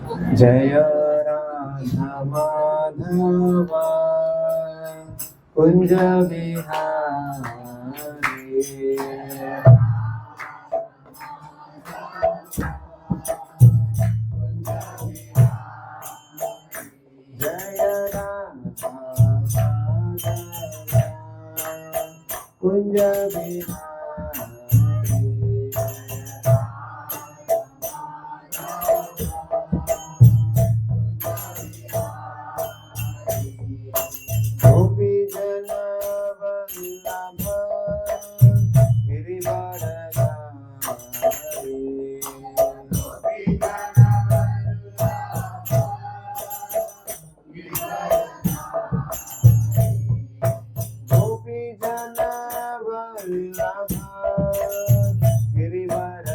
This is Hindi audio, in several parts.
जय राधा माधव कुंज बिहारी। जय राधा माधव कुंज बिहारी। गोपी जन वल्लभ गिरिवरधारी। गोपी जन वल्लभ गिरिवरधारी।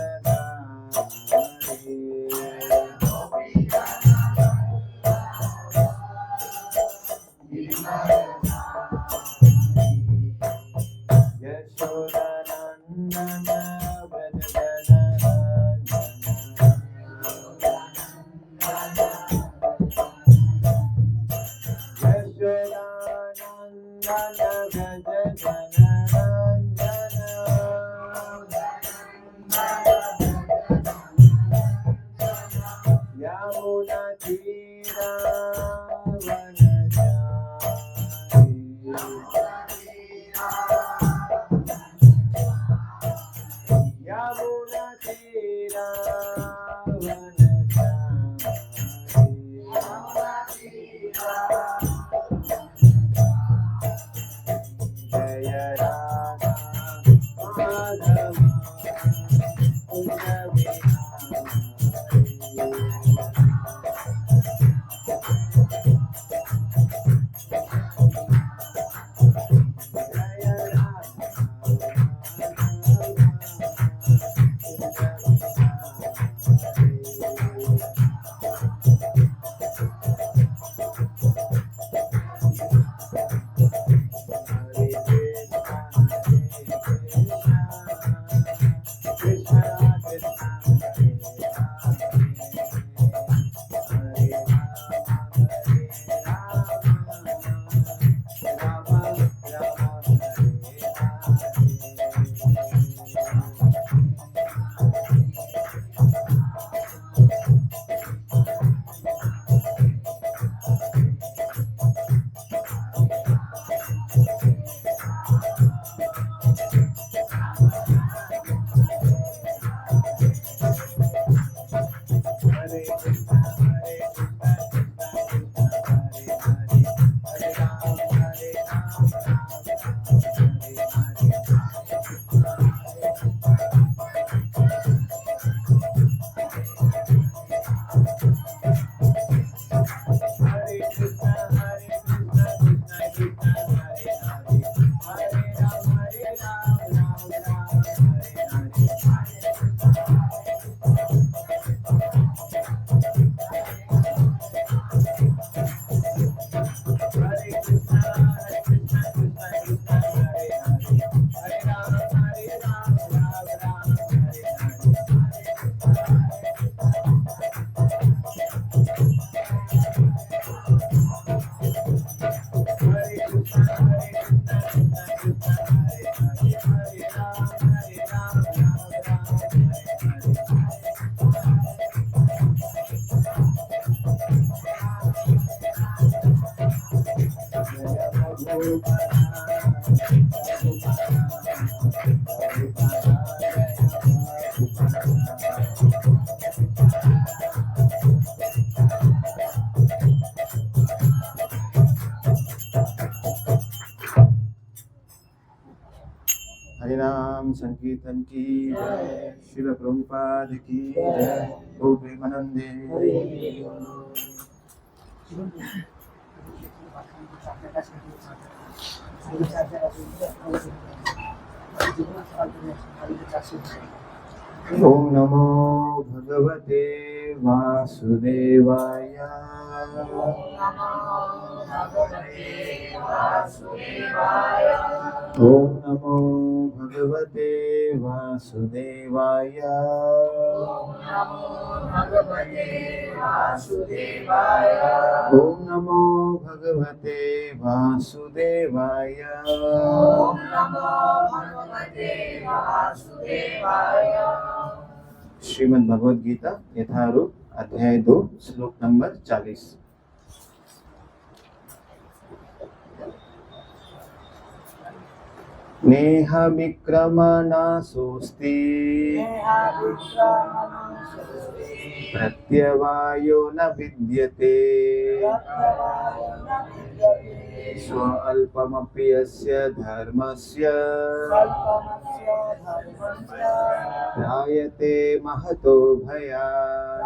यशोदानंदन व्रज यमुना तीरा यमुना तीरा जय राधा माधव कुंज हरिनाम संकीर्तन की जय, शिल प्रभुपाद की जय, गौ प्रेमानंदे। ओम नमो भगवते वासुदेवाय। ओम नमो भगवते वासुदेवाय। ओम नमो भगवते वासुदेवाय। श्रीमद् भगवद गीता यथारूप अध्याय 2 श्लोक नंबर 40। नेह विक्रमनाशोऽस्ति प्रत्यवायो न विद्यते स्वल्पमपि यस्य धर्मस्य त्रायते महतो भयात्।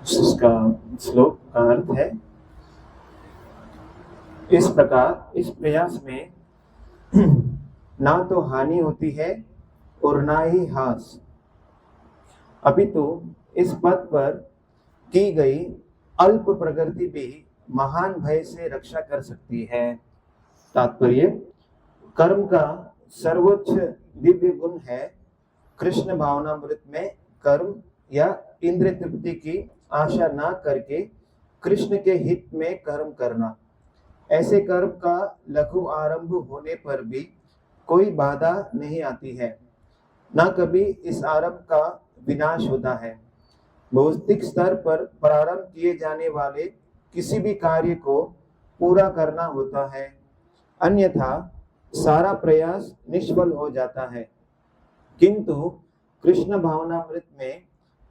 इसका श्लोक का अर्थ है, इस प्रकार इस प्रयास में ना तो हानि होती है और ना ही हास, अपितु इस पथ पर की गई अल्प प्रगति भी महान भय से रक्षा कर सकती है। तात्पर्य, कर्म का सर्वोच्च दिव्य गुण है कृष्ण भावनामृत में कर्म या इंद्रिय तृप्ति की आशा ना करके कृष्ण के हित में कर्म करना। ऐसे कर्म का लघु आरंभ होने पर भी कोई बाधा नहीं आती है, न कभी इस आरंभ का विनाश होता है। भौतिक स्तर पर प्रारंभ किए जाने वाले किसी भी कार्य को पूरा करना होता है, अन्यथा सारा प्रयास निष्फल हो जाता है। किंतु कृष्ण भावनामृत में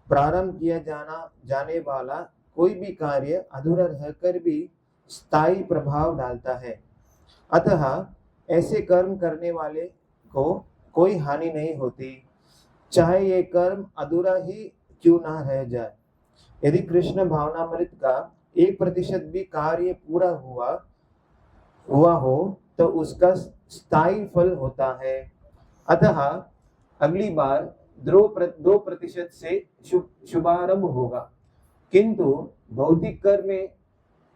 प्रारंभ किया जाने वाला कोई भी कार्य अधूरा रहकर भी स्थायी प्रभाव डालता है। अतः ऐसे कर्म करने वाले को कोई हानि नहीं होती, चाहे ये कर्म अधूरा ही क्यों ना रह जाए। यदि कृष्ण भावनामृत का 1% भी कार्य पूरा हुआ हो तो उसका स्थायी फल होता है। अतः अगली बार 2% से शुभारंभ होगा, किंतु भौतिक कर्म में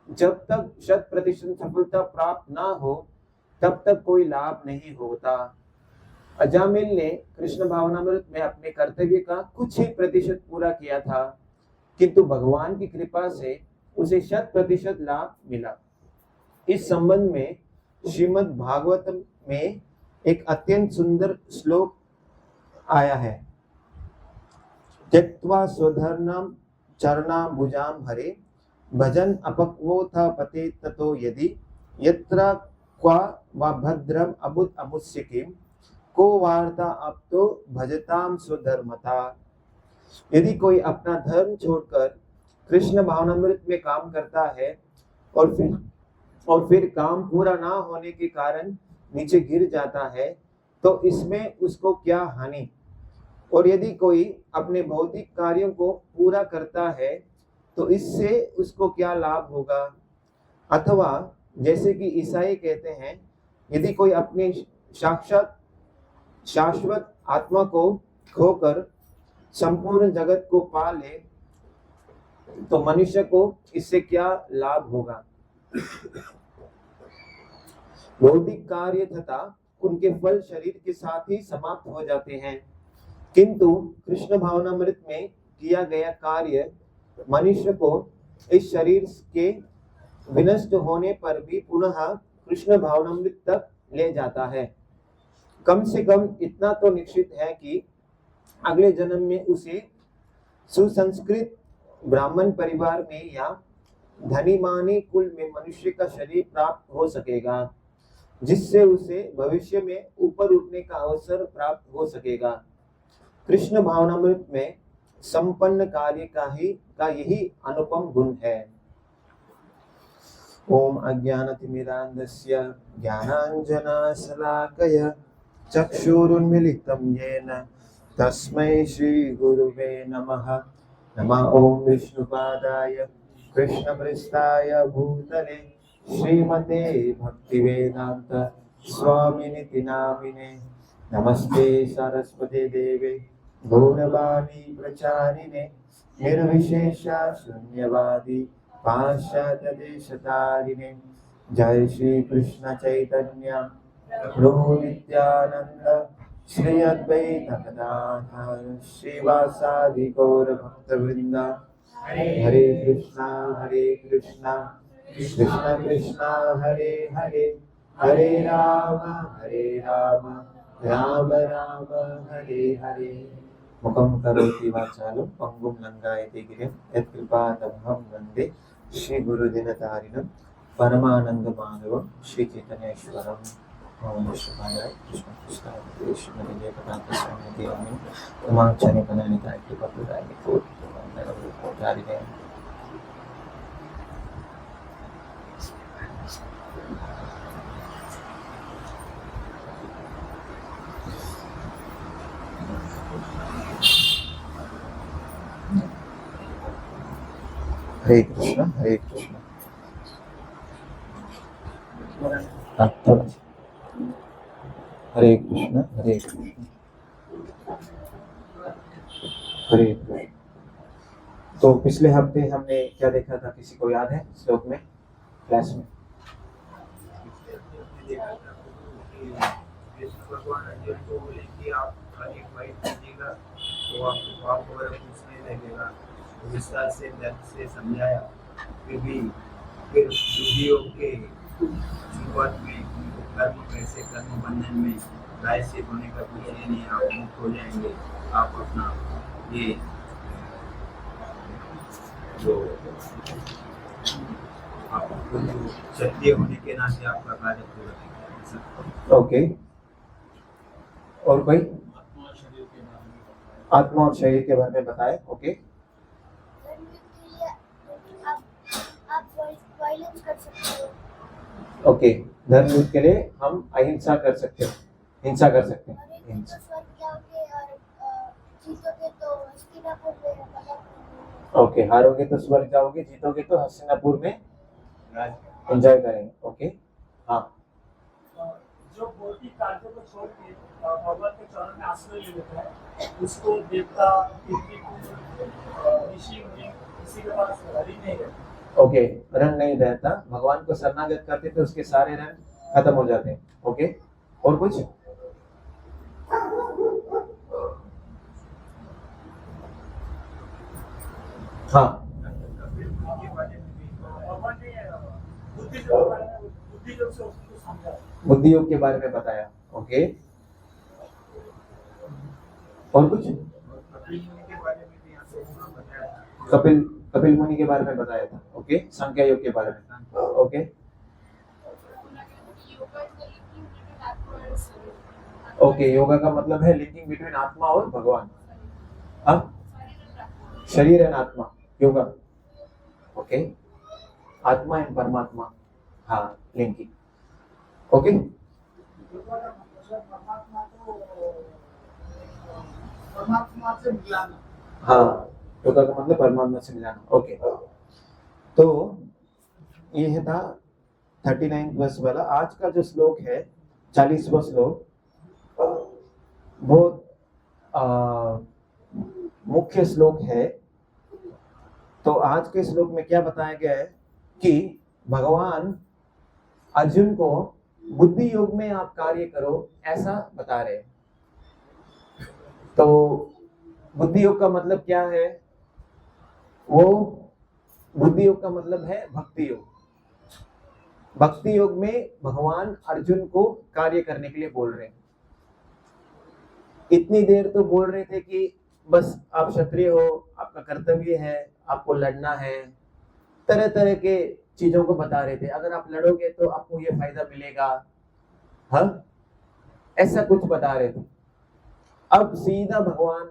जब तक 100% सफलता प्राप्त ना हो तब तक कोई लाभ नहीं होता। अजामिल ने कृष्ण भावनामृत में अपने कर्तव्य का कुछ ही प्रतिशत पूरा किया था, किंतु भगवान की कृपा से उसे 100% लाभ मिला। इस संबंध में श्रीमद् भागवतम में एक अत्यंत सुंदर श्लोक आया है। त्यक्त्वा स्वधर्मं चरणाम्बुजां हरे भजन अपक्वोऽथ पते ततो यदि यत्र क्वा वा भद्रम अबुद अमुष्य किं को वार्ता अब तो भजताम स्वधर्मता। यदि कोई अपना धर्म छोड़कर कृष्ण भावनामृत में काम करता है और फिर काम पूरा ना होने के कारण नीचे गिर जाता है तो इसमें उसको क्या हानि, और यदि कोई अपने भौतिक कार्यों को पूरा करता है तो इससे उसको क्या लाभ होगा। अथवा जैसे कि ईसाई कहते हैं, यदि कोई अपने शाश्वत आत्मा को खोकर संपूर्ण जगत को पा ले तो मनुष्य को इससे क्या लाभ होगा। भौतिक कार्य तथा उनके फल शरीर के साथ ही समाप्त हो जाते हैं, किंतु कृष्ण भावनामृत में किया गया कार्य मनुष्य को इस शरीर के विनष्ट होने पर भी पुनः कृष्ण भावनामृत तक ले जाता है। कम से कम इतना तो निश्चित है कि अगले जन्म में उसे सुसंस्कृत ब्राह्मण परिवार में या धनी मानी कुल में मनुष्य का शरीर प्राप्त हो सकेगा, जिससे उसे भविष्य में ऊपर उठने का अवसर प्राप्त हो सकेगा। कृष्ण भावनामृत में संपन्न कार्य का यही अनुपम गुण है। ओम अज्ञानतिमिरान्धस्य ज्ञानाञ्जनशलाकया चक्षुरुन्मीलितं येन तस्मै श्रीगुरुवे नमः। नमः ओम विष्णुपादाय कृष्णपृष्ठाय भूतले श्रीमते भक्तिवेदांत स्वामिनिति नामिने। नमस्ते सरस्वती देवे गौरवाणी प्रचारिणे निर्विशेषा शून्यवादी पाश्चात्य देशतारिणे। जय श्री कृष्ण चैतन्य प्रभु नित्यानंद श्री अद्वैत गदाधर श्रीवासादि गौर भक्तवृंदा। हरे कृष्णा कृष्ण कृष्णा हरे हरे, हरे राम राम राम हरे हरे। मुखं करोति वाचालं पंगुं लङ्घयति गिरिं यत्कृपातमहं वन्दे श्रीगुरुदिनतारिणं परमानन्दमाधवं श्रीचैतन्येश्वरम्। ओम शिवाय कृष्ण कृष्ण कृष्ण हरे पदार्थ स्वामी देवानि तमाक्षणे कननिकाय कृपापुराय कोटि जारिणे। हरे कृष्ण हरे कृष्ण। हरे कृष्ण हरे कृष्ण हरे कृष्ण। तो पिछले हफ्ते हमने क्या देखा था, किसी को याद है श्लोक में क्लास में? भगवान अर्जुन को बोले कि आप एक फाइट कीजिएगा तो आपको पाप वगैरह कुछ नहीं लगेगा, तो विस्तार से दर्द से समझाया। फिर दूधियों के शुरुआत में उनको कर्म कैसे कर्म बंधन में प्रायश्चित होने का कुछ ये नहीं, आप मुक्त हो जाएंगे। आप अपना ये जो आपको क्षत्रिय होने के नाते आपका कार्य पूरा। ओके, और कोई आत्मा और शरीर के बारे में बताए? ओके, ओके, धर्म युद्ध के लिए हम अहिंसा कर सकते हैं, हिंसा कर सकते हैं। ओके, हारोगे तो स्वर्ग जाओगे, जीतोगे तो हस्तिनापुर में राज एंजॉय करेंगे। ओके, हाँ। जो भौतिक कार्यों को छोड़ के भगवान के चरण में आश्रय ले लेता है, उसको देवता, ऋषि मुनि किसी के पास घर ही नहीं रहता। ओके, रण नहीं रहता, भगवान को शरणागत करते तो उसके सारे रण खत्म हो जाते हैं। ओके, और कुछ? हाँ, के बारे में भी भगवान ने बुद्धि योग के बारे में, बुद्धि योग से उसको समझा। बुद्धि योग के बारे में बताया। ओके, और कुछ? कपिल मुनि के बारे में भी यहाँ पे पूरा बताया था। कपिल मुनि के बारे में बताया था। ओके, संख्या योग के बारे में। ओके, ओके, योगा का मतलब है लिंकिंग बिटवीन आत्मा और भगवान। हाँ, शरीर एंड आत्मा, योगा। ओके, आत्मा एंड परमात्मा, हाँ, लिंकिंग। ओके, परमात्मा से मिलाना। हाँ, योगा का मतलब परमात्मा से मिलाना। ओके, तो ये था 39 वर्ष वाला। आज का जो श्लोक है 40वां श्लोक, बहुत मुख्य श्लोक है। तो आज के श्लोक में क्या बताया गया है कि भगवान अर्जुन को बुद्धि योग में आप कार्य करो, ऐसा बता रहे हैं। तो बुद्धि योग का मतलब क्या है? वो बुद्धि योग का मतलब है भक्ति योग। भक्ति योग में भगवान अर्जुन को कार्य करने के लिए बोल रहे हैं। इतनी देर तो बोल रहे थे कि बस आप क्षत्रिय हो, आपका कर्तव्य है, आपको लड़ना है, तरह तरह के चीजों को बता रहे थे। अगर आप लड़ोगे तो आपको ये फायदा मिलेगा, हाँ, ऐसा कुछ बता रहे थे। अब सीधा भगवान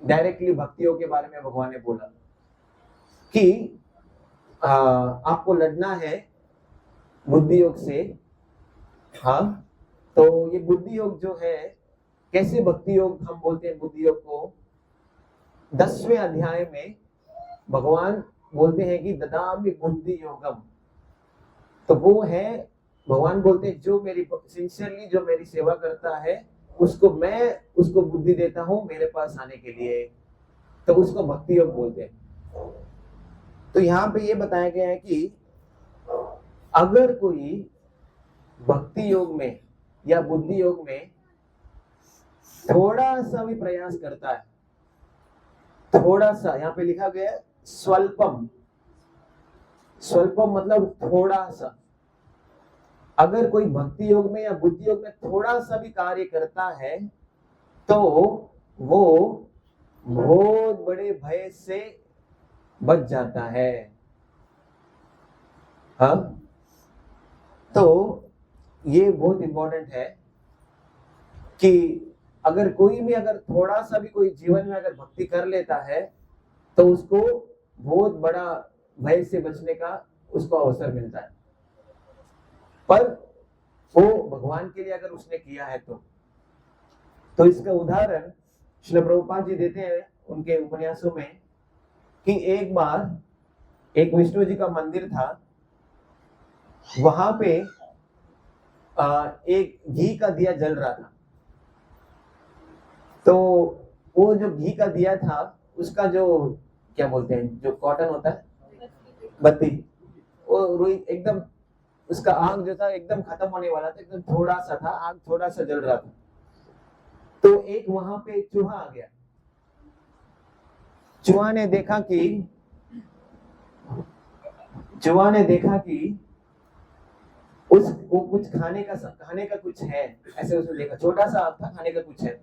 डायरेक्टली भक्तियों के बारे में भगवान ने बोला कि आपको लड़ना है बुद्धि योग से। हाँ, तो ये बुद्धि योग जो है, कैसे भक्ति योग हम बोलते हैं बुद्धि योग को? 10वें अध्याय में भगवान बोलते हैं कि ददामि बुद्धि योगम। तो वो है, भगवान बोलते हैं जो मेरी सिंसियरली जो मेरी सेवा करता है मैं उसको बुद्धि देता हूं मेरे पास आने के लिए, तो उसको भक्ति योग बोलते हैं। तो यहाँ पे ये बताया गया है कि अगर कोई भक्ति योग में या बुद्धि योग में थोड़ा सा भी प्रयास करता है, थोड़ा सा, यहाँ पे लिखा गया है स्वल्पम। स्वल्पम मतलब थोड़ा सा। अगर कोई भक्ति योग में या बुद्धि योग में थोड़ा सा भी कार्य करता है तो वो बहुत बड़े भय से बच जाता है। हाँ, तो ये बहुत इंपॉर्टेंट है कि अगर कोई भी अगर थोड़ा सा भी कोई जीवन में अगर भक्ति कर लेता है तो उसको बहुत बड़ा भय से बचने का उसको अवसर मिलता है। पर वो भगवान के लिए अगर उसने किया है तो इसका उदाहरण श्रील प्रभुपाद जी देते हैं उनके उपन्यासों में कि एक बार एक विष्णु जी का मंदिर था, वहां पे एक घी का दिया जल रहा था। तो वो जो घी का दिया था उसका जो क्या बोलते हैं, जो कॉटन होता है, बत्ती, वो एकदम उसका आग जो था एकदम खत्म होने वाला था, एकदम थोड़ा सा था, आग थोड़ा सा जल रहा था। तो एक वहां पे चूहा आ गया। चूहा ने देखा कि उसको कुछ खाने का कुछ है, ऐसे उसने देखा, छोटा सा आग था, खाने का कुछ है।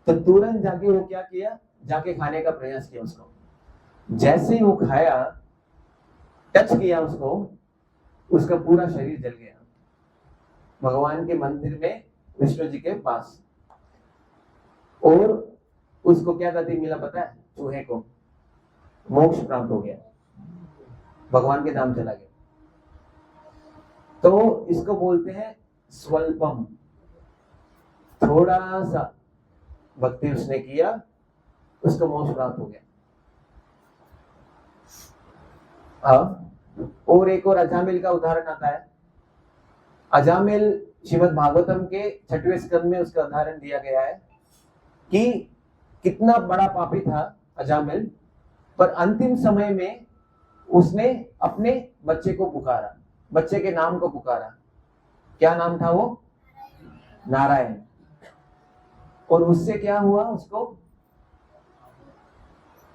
तो तुरंत जाके वो क्या किया, जाके खाने का प्रयास किया उसको। जैसे ही वो खाया, टच किया उसको, उसका पूरा शरीर जल गया। भगवान के मंदिर में विष्णु जी के पास। और उसको क्या गति मिला पता है? चूहे को मोक्ष प्राप्त हो गया, भगवान के धाम चला गया। तो इसको बोलते हैं स्वल्पम। थोड़ा सा भक्ति उसने किया, उसको मोक्ष प्राप्त हो गया। हाँ, और एक और अजामिल का उदाहरण आता है। अजामिल श्रीमद् भागवतम के 6वें स्कंद में उसका उदाहरण दिया गया है कि कितना बड़ा पापी था अजामिल, पर अंतिम समय में उसने अपने बच्चे को पुकारा, बच्चे के नाम को पुकारा। क्या नाम था वो? नारायण। और उससे क्या हुआ? उसको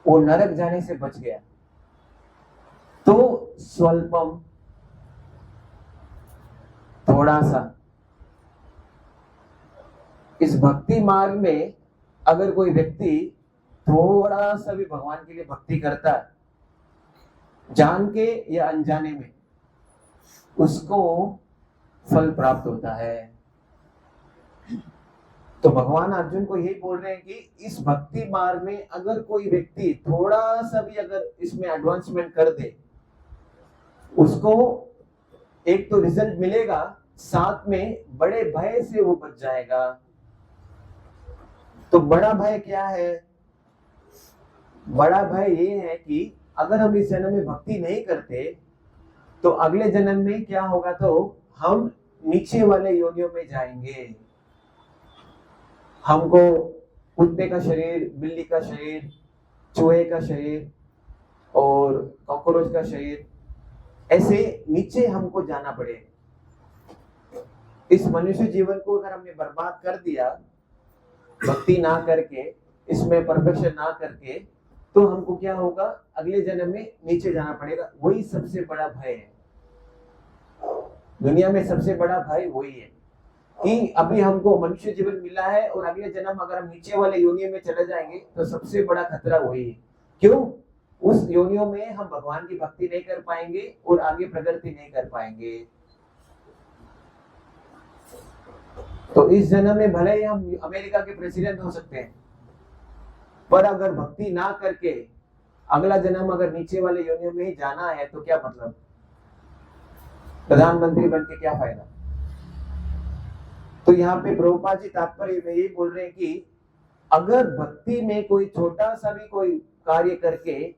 वो नरक जाने से बच गया। तो स्वल्पम, थोड़ा सा, इस भक्ति मार्ग में अगर कोई व्यक्ति थोड़ा सा भी भगवान के लिए भक्ति करता है, जान के या अनजाने में, उसको फल प्राप्त होता है। तो भगवान अर्जुन को यही बोल रहे हैं कि इस भक्ति मार्ग में अगर कोई व्यक्ति थोड़ा सा भी अगर इसमें एडवांसमेंट कर दे, उसको एक तो रिजल्ट मिलेगा, साथ में बड़े भय से वो बच जाएगा। तो बड़ा भय क्या है? बड़ा भय ये है कि अगर हम इस जन्म में भक्ति नहीं करते तो अगले जन्म में क्या होगा? तो हम नीचे वाले योनियों में जाएंगे। हमको कुत्ते का शरीर, बिल्ली का शरीर, चूहे का शरीर और कॉकरोच का शरीर, ऐसे नीचे हमको जाना पड़ेगा। इस मनुष्य जीवन को अगर हमने बर्बाद कर दिया भक्ति ना करके, इसमें परफेक्शन ना करके, तो हमको क्या होगा? अगले जन्म में नीचे जाना पड़ेगा। वही सबसे बड़ा भय है दुनिया में। सबसे बड़ा भय वही है कि अभी हमको मनुष्य जीवन मिला है और अगले जन्म अगर हम नीचे वाले योनियों में चले जाएंगे तो सबसे बड़ा खतरा वही है। क्यों? उस योनियों में हम भगवान की भक्ति नहीं कर पाएंगे और आगे प्रगति नहीं कर पाएंगे। तो इस जन्म में भले ही हम अमेरिका के प्रेसिडेंट हो सकते हैं, पर अगर भक्ति ना करके अगला जन्म अगर नीचे वाले योनियों में ही जाना है तो क्या मतलब? प्रधानमंत्री बन के क्या फायदा? तो यहाँ पे प्रभुपाद जी तात्पर्य में यही बोल रहे हैं कि अगर भक्ति में कोई छोटा सा भी कोई कार्य करके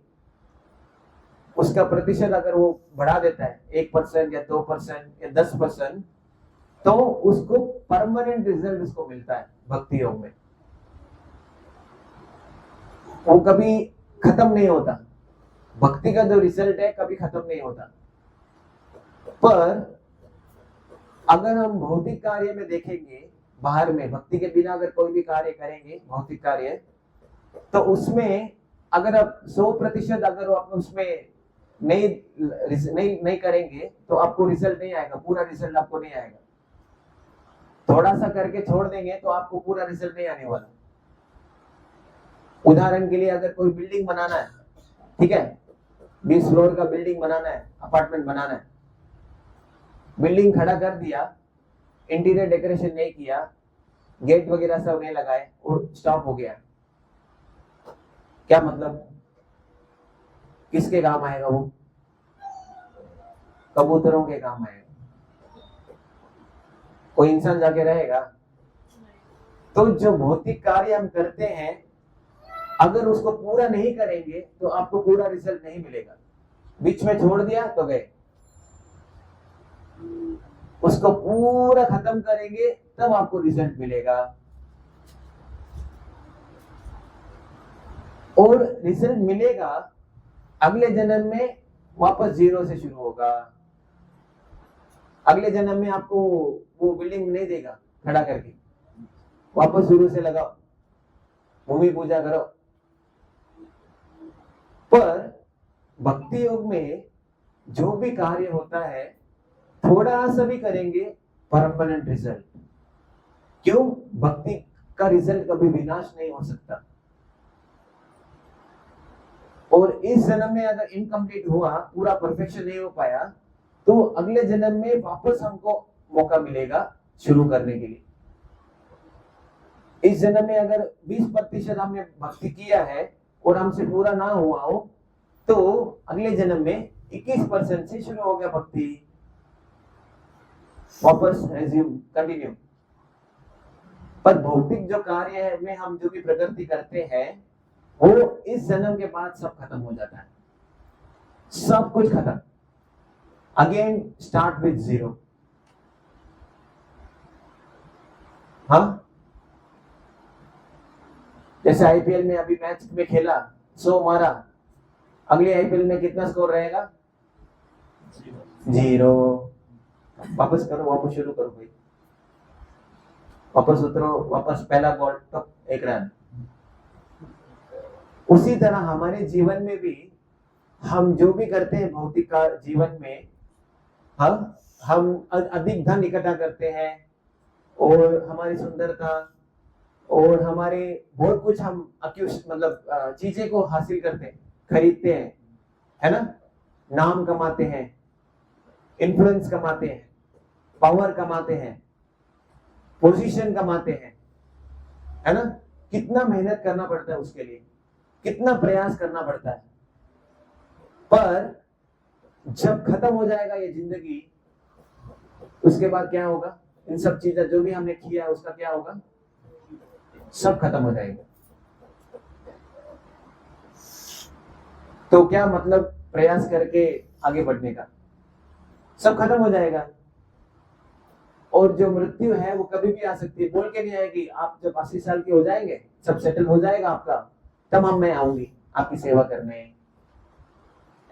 उसका प्रतिशत अगर वो बढ़ा देता है 1% या 2% या 10%, तो उसको परमानेंट रिजल्ट उसको मिलता है भक्ति योग में। वो कभी खत्म नहीं होता। भक्ति का जो रिजल्ट है कभी खत्म नहीं होता। पर अगर हम भौतिक कार्य में देखेंगे, बाहर में भक्ति के बिना अगर कोई भी कार्य करेंगे भौतिक कार्य, तो उसमें अगर आप 100% अगर आप उसमें नहीं करेंगे तो आपको रिजल्ट नहीं आएगा, पूरा रिजल्ट आपको नहीं आएगा। थोड़ा सा करके छोड़ देंगे तो आपको पूरा रिजल्ट नहीं आने वाला। उदाहरण के लिए अगर कोई बिल्डिंग बनाना है, ठीक है, 20 फ्लोर का बिल्डिंग बनाना है, अपार्टमेंट बनाना है, बिल्डिंग खड़ा कर दिया, इंटीरियर डेकोरेशन नहीं किया, गेट वगैरह सब नहीं लगाए और स्टॉप हो गया, क्या मतलब? किसके काम आएगा वो? कबूतरों के काम आएगा। कोई इंसान जाके रहेगा? तो जो भौतिक कार्य हम करते हैं अगर उसको पूरा नहीं करेंगे तो आपको पूरा रिजल्ट नहीं मिलेगा। बीच में छोड़ दिया तो गए। उसको पूरा खत्म करेंगे तब आपको रिजल्ट मिलेगा। और रिजल्ट मिलेगा अगले जन्म में, वापस 0 से शुरू होगा। अगले जन्म में आपको वो बिल्डिंग नहीं देगा खड़ा करके, वापस शुरू से लगाओ, भूमि पूजा करो। पर भक्ति योग में जो भी कार्य होता है थोड़ा सा भी करेंगे परमानेंट रिजल्ट। क्यों? भक्ति का रिजल्ट कभी विनाश नहीं हो सकता। और इस जन्म में अगर इनकम्प्लीट हुआ, पूरा परफेक्शन नहीं हो पाया, तो अगले जन्म में वापस हमको मौका मिलेगा शुरू करने के लिए। इस जन्म में अगर 20% हमने भक्ति किया है और हमसे पूरा ना हुआ हो तो अगले जन्म में 21% से शुरू हो गया भक्ति, वापस रेज्यूम कंटिन्यू। पर भौतिक जो कार्य है में हम जो भी प्रगति करते हैं वो इस जन्म के बाद सब खत्म हो जाता है। सब कुछ खत्म। Again start with zero. हाँ, जैसे आईपीएल में अभी मैच में खेला, 100 मारा, अगले आईपीएल में कितना स्कोर रहेगा? 0। वापस करो, वापस शुरू करो भाई, वापस उतरो, वापस पहला बॉल तो 1 रन। उसी तरह हमारे जीवन में भी हम जो भी करते हैं भौतिक जीवन में, हम अधिक धन इकट्ठा करते हैं और हमारी सुंदरता और हमारे बहुत कुछ हम मतलब चीजें को हासिल करते हैं, खरीदते हैं, है ना, नाम कमाते हैं, इन्फ्लुएंस कमाते हैं, पावर कमाते हैं, पोजीशन कमाते हैं, है ना। कितना मेहनत करना पड़ता है उसके लिए, कितना प्रयास करना पड़ता है। पर जब खत्म हो जाएगा ये जिंदगी, उसके बाद क्या होगा? इन सब चीजें जो भी हमने किया उसका क्या होगा? सब खत्म हो जाएगा। तो क्या मतलब प्रयास करके आगे बढ़ने का? सब खत्म हो जाएगा। और जो मृत्यु है वो कभी भी आ सकती है, बोल के नहीं आएगी। आप जब 80 साल के हो जाएंगे, सब सेटल हो जाएगा आपका, तब मैं आऊंगी आपकी सेवा करने,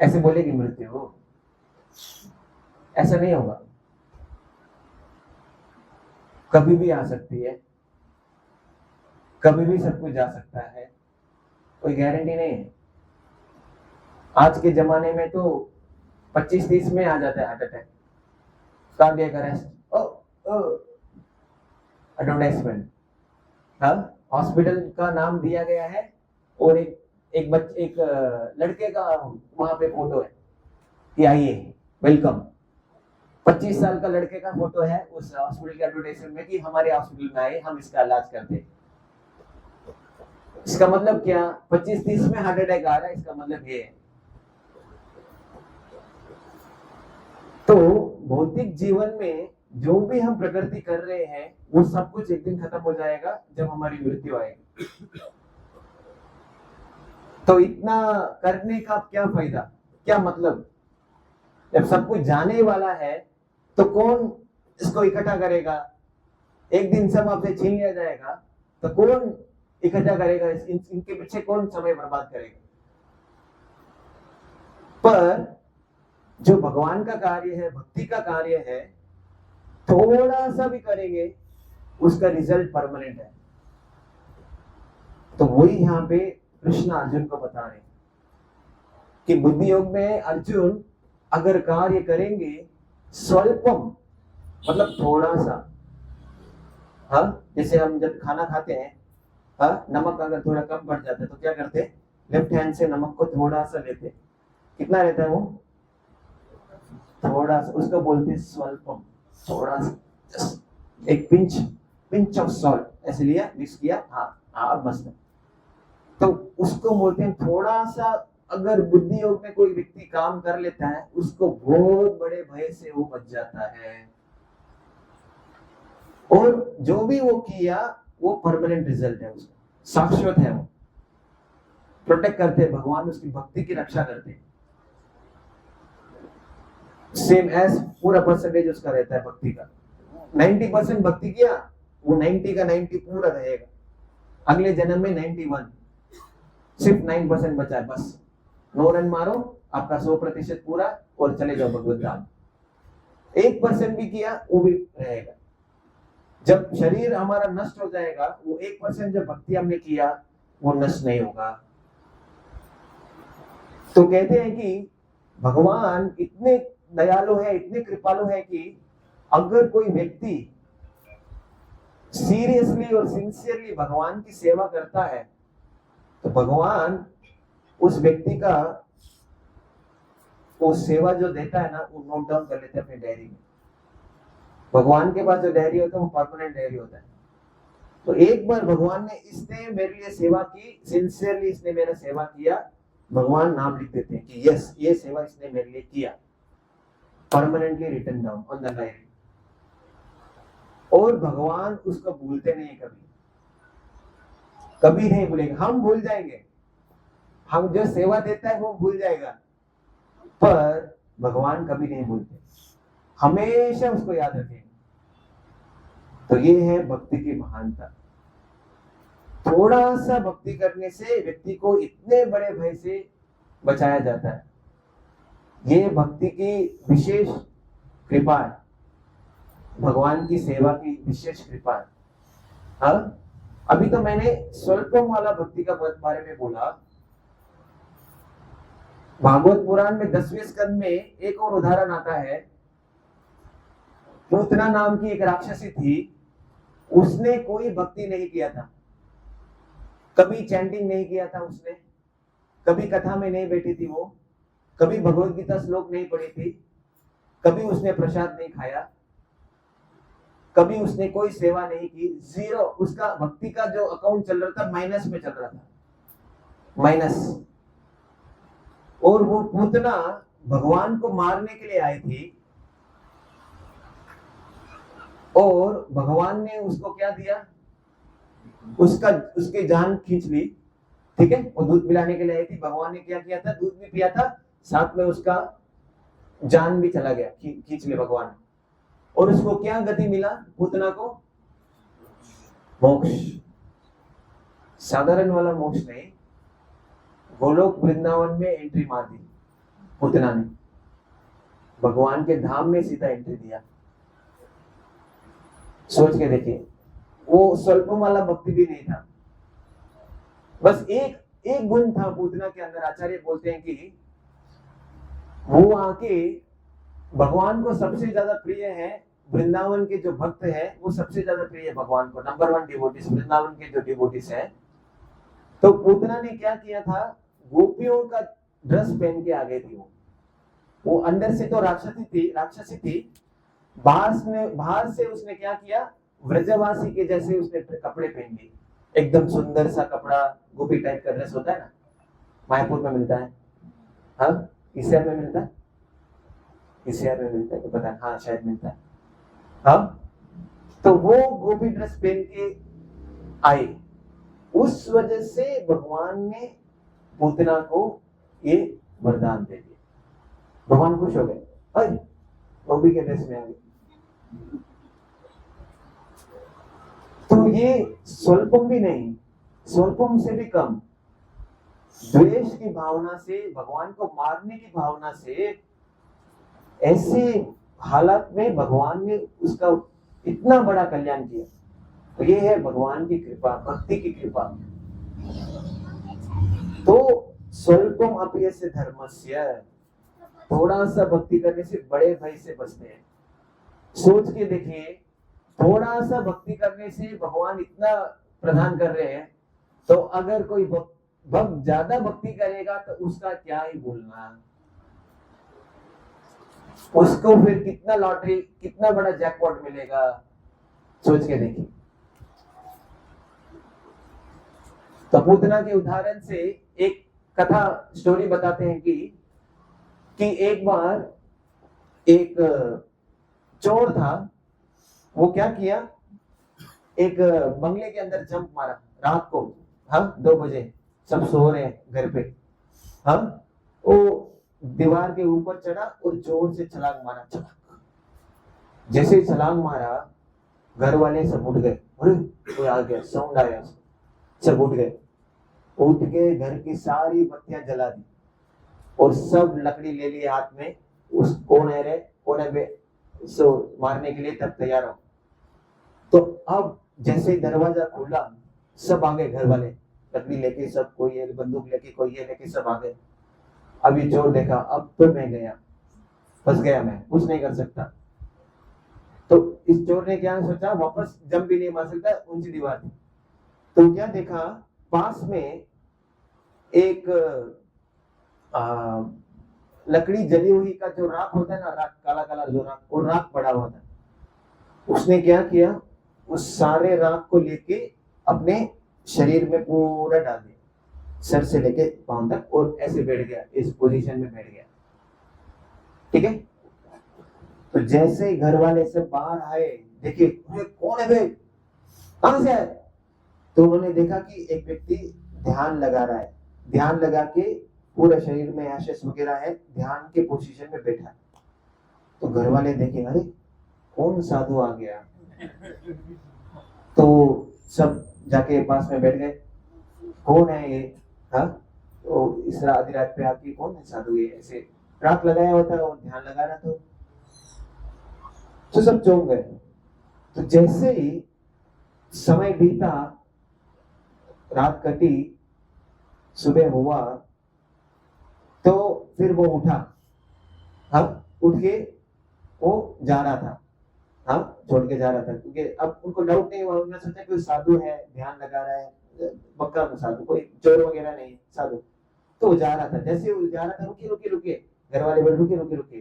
ऐसे बोलेगी मृत्यु। ऐसा नहीं होगा, कभी भी आ सकती है, कभी भी सब कुछ जा सकता है, कोई गारंटी नहीं है। आज के जमाने में तो 25-30 में आ जाता है heart attack, cardiac arrest, advertisement. हाँ, हॉस्पिटल का नाम दिया गया है और एक लड़के का वहां पे फोटो है कि आइए वेलकम। 25 साल का लड़के का फोटो है उस हॉस्पिटल के एडवर्टाइजमेंट में कि हमारे हॉस्पिटल में आए, हम इसका इलाज करते हैं। इसका मतलब क्या? 25-30 में हार्ट अटैक आ रहा है, इसका मतलब ये है। तो भौतिक जीवन में जो भी हम प्रकृति कर रहे हैं वो सब कुछ एक दिन खत्म हो जाएगा जब हमारी मृत्यु आएगी। तो इतना करने का क्या फायदा, क्या मतलब? जब सब कुछ जाने वाला है तो कौन इसको इकट्ठा करेगा? एक दिन सब आपसे छीन लिया जाएगा तो कौन इकट्ठा करेगा? इनके पीछे कौन समय बर्बाद करेगा? पर जो भगवान का कार्य है, भक्ति का कार्य है, थोड़ा सा भी करेंगे उसका रिजल्ट परमानेंट है। तो वही यहाँ पे कृष्ण अर्जुन को बता रहे कि बुद्धि योग में अर्जुन अगर कार्य करेंगे स्वल्पम, मतलब थोड़ा सा, जैसे हम जब खाना खाते हैं, नमक अगर थोड़ा कम बढ़ जाता है तो क्या करते हैं? लेफ्ट हैंड से नमक को थोड़ा सा लेते। कितना रहता है वो? थोड़ा सा, उसको बोलते हैं स्वल्पम, थोड़ा सा, एक पिंच ऑफ सॉल्ट, ऐसे लिया, मिक्स किया, मस्त। तो उसको बोलते हैं थोड़ा सा। अगर बुद्धि योग में कोई व्यक्ति काम कर लेता है, उसको बहुत बड़े भय से वो बच जाता है, और जो भी वो किया वो परमानेंट रिजल्ट है, उसका शाश्वत है। वो प्रोटेक्ट करते हैं, भगवान उसकी भक्ति की रक्षा करते हैं। सेम एज पूरा परसेंटेज उसका रहता है भक्ति का। 90% भक्ति किया, वो 90 का 90 पूरा रहेगा। अगले जन्म में 91, सिर्फ 9% बचा है, बस 9 रन मारो, आपका 100% पूरा, और चले जाओ भगवत धाम। 1% भी किया वो भी रहेगा। जब शरीर हमारा नष्ट हो जाएगा, वो 1% जब भक्ति हमने किया वो नष्ट नहीं होगा। तो कहते हैं कि भगवान इतने दयालु है, इतने कृपालु है कि अगर कोई व्यक्ति सीरियसली और सिंसियरली भगवान की सेवा करता है तो भगवान उस व्यक्ति का वो सेवा जो देता है ना, वो नोट डाउन कर लेते हैं अपनी डायरी में। भगवान के पास जो डायरी होता है वो परमानेंट डायरी होता है। तो एक बार भगवान ने, इसने मेरे लिए सेवा की, सिंसियरली इसने मेरा सेवा किया, भगवान नाम लिख देते हैं कि यस, ये सेवा इसने मेरे लिए किया, permanently written down on the diary. और भगवान उसको भूलते नहीं, कभी नहीं भूलेंगे। हम भूल जाएंगे, हम जो सेवा देता है वो भूल जाएगा, पर भगवान कभी नहीं भूलते, हमेशा उसको याद रखेंगे। तो ये है भक्ति की महानता। थोड़ा सा भक्ति करने से व्यक्ति को इतने बड़े भय से बचाया जाता है। ये भक्ति की विशेष कृपा है, भगवान की सेवा की विशेष कृपा है। हाँ, अभी तो मैंने स्वल्पम वाला भक्ति का बारे में बोला। भागवत पुराण में 10वें स्कंद में एक और उदाहरण आता है। पूतना नाम की एक राक्षसी थी, उसने कोई भक्ति नहीं किया था, कभी चैंटिंग नहीं किया था उसने, कभी कथा में नहीं बैठी थी वो, कभी भगवत गीता श्लोक नहीं पढ़ी थी, कभी उसने प्रसाद नहीं खाया, कभी उसने कोई सेवा नहीं की, जीरो। उसका भक्ति का जो अकाउंट चल रहा था माइनस में चल रहा था, माइनस। और वो पूतना भगवान को मारने के लिए आई थी और भगवान ने उसको क्या दिया, उसकी जान खींच ली। ठीक है, वो दूध पिलाने के लिए आई थी, भगवान ने क्या किया था, दूध भी पिया था, साथ में उसका जान भी चला गया, खींच ले भगवान। और उसको क्या गति मिला पूतना को, मोक्ष। साधारण वाला मोक्ष नहीं, गोलोक वृंदावन में एंट्री मार दी पूतना ने, भगवान के धाम में सीधा एंट्री दिया। सोच के देखिए, वो स्वल्पम वाला भक्ति भी नहीं था, बस एक गुण था पूतना के अंदर। आचार्य बोलते हैं कि वो आके भगवान को सबसे ज्यादा प्रिय है, वृंदावन के जो भक्त है वो सबसे ज्यादा प्रिय है भगवान को, नंबर 1 डिवोटीज वृंदावन के जो डिवोटीज है। तो पूतना ने क्या किया था, गोपियों का ड्रेस पहन के आ गई थी वो अंदर से तो राक्षसी थी, बाहर से उसने क्या किया, व्रजवासी के जैसे उसने कपड़े पहन लिए, एकदम सुंदर सा कपड़ा, गोपी टाइप का ड्रेस होता है ना, मायापुर में मिलता है, हाँ ईसीआर में मिलता है, ईसीआर में मिलता है तो पता है, हाँ शायद मिलता है। हाँ, तो वो गोपी ड्रेस पहन के आई, उस वजह से भगवान ने पूतना को ये वरदान दे दिया। भगवान खुश हो गए, अरे गोपी के ड्रेस में आ गई। तो ये स्वल्पम भी नहीं, स्वल्पम से भी कम, द्वेष की भावना से, भगवान को मारने की भावना से, ऐसे हालात में भगवान ने उसका इतना बड़ा कल्याण किया। तो ये है भगवान की कृपा, भक्ति की कृपा। तो स्वल्पम अपयस्य धर्मस्य, थोड़ा सा भक्ति करने से बड़े भय से बचते हैं। सोच के देखिए, थोड़ा सा भक्ति करने से भगवान इतना प्रदान कर रहे हैं, तो अगर कोई भक्त ज्यादा भक्ति करेगा तो उसका क्या ही बोलना, उसको फिर कितना लॉटरी, कितना बड़ा जैकपॉट मिलेगा, सोच के देखिए। तो पूतना के उदाहरण से एक कथा स्टोरी बताते हैं कि एक बार एक चोर था, वो क्या किया, एक बंगले के अंदर जंप मारा रात को, हाँ 2 बजे, सब सो रहे हैं घर पे, हाँ वो दीवार के ऊपर चढ़ा और जोर से छलांग मारा, छलांग। जैसे छलांग मारा, घर वाले सब उठ गए, अरे कोई आ गया, साउंड आया, सब उठ गए, उठ के घर की सारी बत्तियां जला दी और सब लकड़ी ले लिए हाथ में, उस कोने पे सो मारने के लिए तब तैयार हो। तो अब जैसे दरवाजा खुला, सब आ गए घर वाले, लकड़ी लेके सब, कोई ये बंदूक लेके, कोई ये लेके, सब आ गए। अब ये चोर देखा, अब तो मैं गया, फंस गया, मैं कुछ नहीं कर सकता। तो इस चोर ने क्या सोचा, वापस जंप भी नहीं मार सकता, ऊंची दीवार थी। तो क्या देखा, पास में एक लकड़ी जली हुई का जो राख होता है ना, राख, काला काला जो राख, वो राख पड़ा हुआ था। उसने क्या किया, उस सारे राख को लेके अपने शरीर में पूरा डाल दिया, सर से लेके पांव तक, और ऐसे बैठ गया, इस पोजीशन में बैठ गया। ठीक है, तो जैसे घर वाले सब बाहर आए, देखिए कौन है बे, कहां से आए, तो उन्होंने देखा कि एक व्यक्ति ध्यान लगा रहा है, ध्यान लगा के पूरा शरीर में एशेस वगैरह है, ध्यान के पोजीशन में बैठा। तो घर वाले देखे, अरे कौन साधु आ गया, तो सब जाके पास में बैठ गए, कौन है ये, हाँ तो इस आधी रात पे आके कौन है साधु, ये ऐसे रात लगाया होता है और ध्यान लगा रहा था। तो सब चौंक गए। तो जैसे ही समय बीता, रात कटी, सुबह हुआ, तो फिर वो उठा, हाँ उठ के वो जा रहा था, हाँ छोड़ के जा रहा था, क्योंकि अब उनको डाउट नहीं हुआ, उन्होंने सोचा कि साधु है, ध्यान लगा रहा है, पक्का तो साधु, कोई चोर वगैरह नहीं साधु। तो वो जा रहा था, जैसे वो जा रहा था, रुके रुके रुके, घर वाले बोले रुके रुके रुके।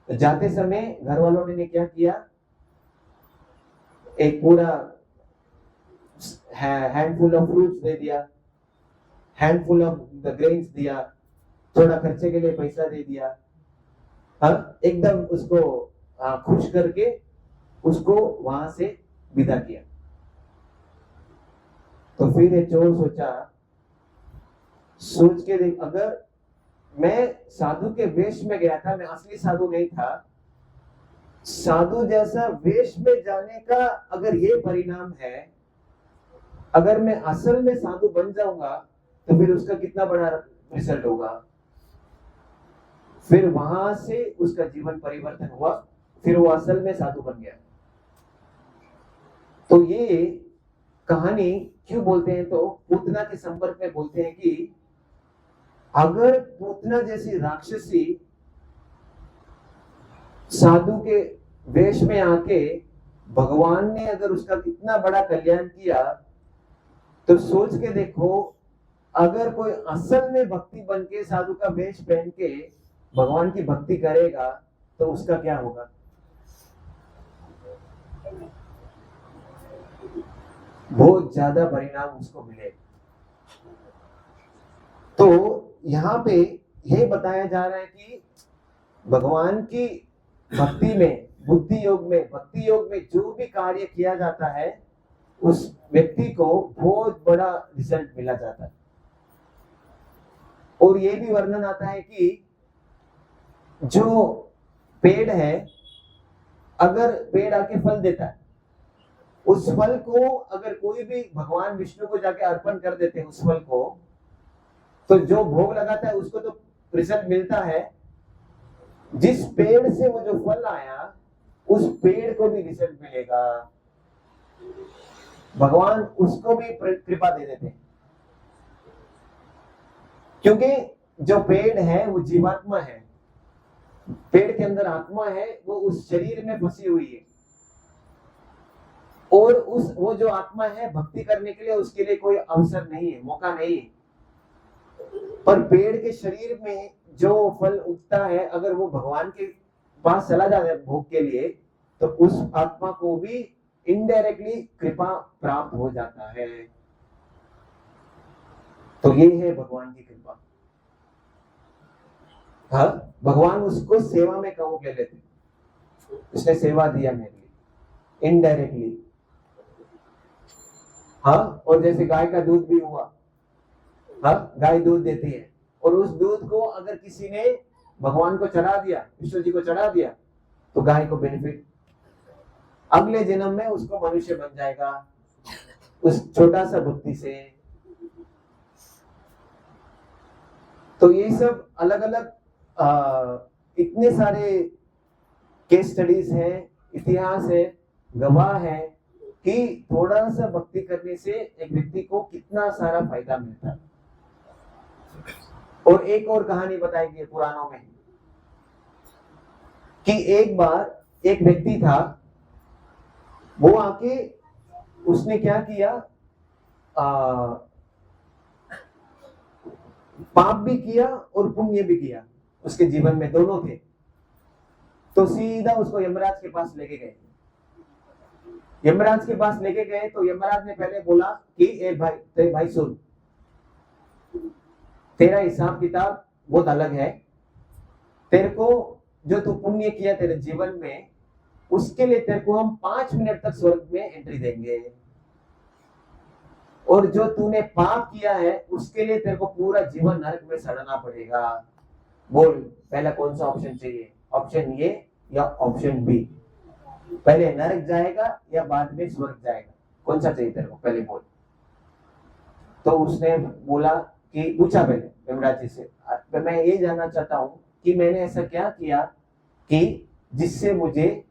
तो जाते समय घर वालों ने क्या किया, एक पूरा हैंडफुल ऑफ फ्रूट्स दे दिया, हैंडफुल ऑफ द ग्रेन्स दिया, थोड़ा खर्चे के लिए पैसा दे दिया, हाँ एकदम उसको खुश करके उसको वहां से विदा किया। तो फिर ये चोर सोच के देख, अगर मैं साधु के वेश में गया था, मैं असली साधु नहीं था, साधु जैसा वेश में जाने का अगर ये परिणाम है, अगर मैं असल में साधु बन जाऊंगा तो फिर उसका कितना बड़ा रिजल्ट होगा। फिर वहां से उसका जीवन परिवर्तन हुआ, फिर वो असल में साधु बन गया। तो ये कहानी क्यों बोलते हैं, तो पूतना के संपर्क में बोलते हैं कि अगर पूतना जैसी राक्षसी साधु के वेश में आके भगवान ने अगर उसका कितना बड़ा कल्याण किया, तो सोच के देखो, अगर कोई असल में भक्ति बन के साधु का वेश पहन के भगवान की भक्ति करेगा तो उसका क्या होगा। बहुत ज्यादा परिणाम उसको मिले। तो यहाँ पे यह बताया जा रहा है कि भगवान की भक्ति में, बुद्धि योग में, भक्ति योग में जो भी कार्य किया जाता है, उस व्यक्ति को बहुत बड़ा रिजल्ट मिला जाता है। और ये भी वर्णन आता है कि जो पेड़ है, अगर पेड़ आके फल देता है, उस फल को अगर कोई भी भगवान विष्णु को जाके अर्पण कर देते हैं उस फल को, तो जो भोग लगाता है उसको तो रिजल्ट मिलता है, जिस पेड़ से वो जो फल आया उस पेड़ को भी रिजल्ट मिलेगा, भगवान उसको भी कृपा दे देते हैं। क्योंकि जो पेड़ है वो जीवात्मा है, पेड़ के अंदर आत्मा है, वो उस शरीर में फंसी हुई है, और वो जो आत्मा है भक्ति करने के लिए उसके लिए कोई अवसर नहीं है, मौका नहीं है। पर पेड़ के शरीर में जो फल उगता है, अगर वो भगवान के पास चला जाता है भोग के लिए, तो उस आत्मा को भी इनडायरेक्टली कृपा प्राप्त हो जाता है। तो ये है भगवान की कृपा। हाँ, भगवान उसको सेवा में काउंट ले लेते, उसने सेवा दिया मेरे लिए इनडायरेक्टली। हाँ, और जैसे गाय का दूध भी हुआ, हाँ गाय दूध देती है, और उस दूध को अगर किसी ने भगवान को चढ़ा दिया, विष्णु जी को चढ़ा दिया, तो गाय को बेनिफिट, अगले जन्म में उसको मनुष्य बन जाएगा उस छोटा सा भक्ति से। तो ये सब अलग अलग इतने सारे केस स्टडीज हैं, इतिहास है, गवाह है कि थोड़ा सा भक्ति करने से एक व्यक्ति को कितना सारा फायदा मिलता है। और एक और कहानी बताएगी पुराणों में कि एक बार एक व्यक्ति था, वो आके उसने क्या किया, पाप भी किया और पुण्य भी किया, उसके जीवन में दोनों थे। तो सीधा उसको यमराज के पास लेके गए। यमराज के पास लेके गए तो यमराज ने पहले बोला कि ए भाई सुन, तेरा हिसाब किताब बहुत अलग है, तेरे को जो तू पुण्य किया तेरे जीवन में, उसके लिए तेरे को हम 5 मिनट तक स्वर्ग में एंट्री देंगे। और जो तूने पाप किया है उसके लिए तेरे को पूरा जीवन नरक में सड़ना पड़ेगा। बोल पहला कौन सा ऑप्शन चाहिए, ऑप्शन ए या ऑप्शन बी? पहले नरक जाएगा या बाद में स्वर्ग जाएगा, कौन सा चाहिए तेरे को, पहले बोल। तो उसने बोला कि पूछा पहले यमराज जी से, मैं ये जानना चाहता हूं कि मैंने ऐसा क्या किया कि जिससे मुझे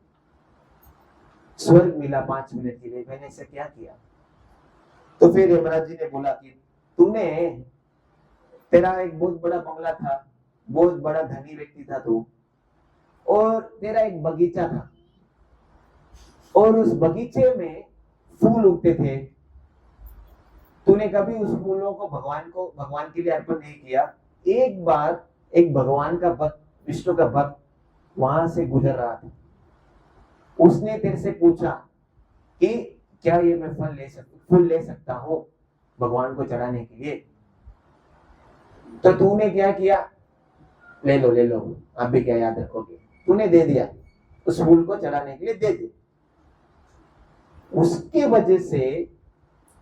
स्वर्ग मिला 5 मिनट के लिए, मैंने ऐसा क्या किया? तो फिर यमराज जी ने बोला कि तूने, तेरा एक बहुत बड़ा बंगला था, बहुत बड़ा धनी व्यक्ति था तू, और तेरा एक बगीचा था, और उस बगीचे में फूल उगते थे। तूने कभी उस फूलों को भगवान के लिए अर्पण नहीं किया। एक बार एक भगवान का भक्त, विष्णु का भक्त वहां से गुजर रहा था, उसने तेरे से पूछा कि क्या ये मैं फूल ले सकता हूं भगवान को चढ़ाने के लिए? तो तूने क्या किया? ले लो, आप भी क्या याद रखोगे, तूने दे दिया, उस फूल को चढ़ाने के लिए दे दिया। उसके वजह से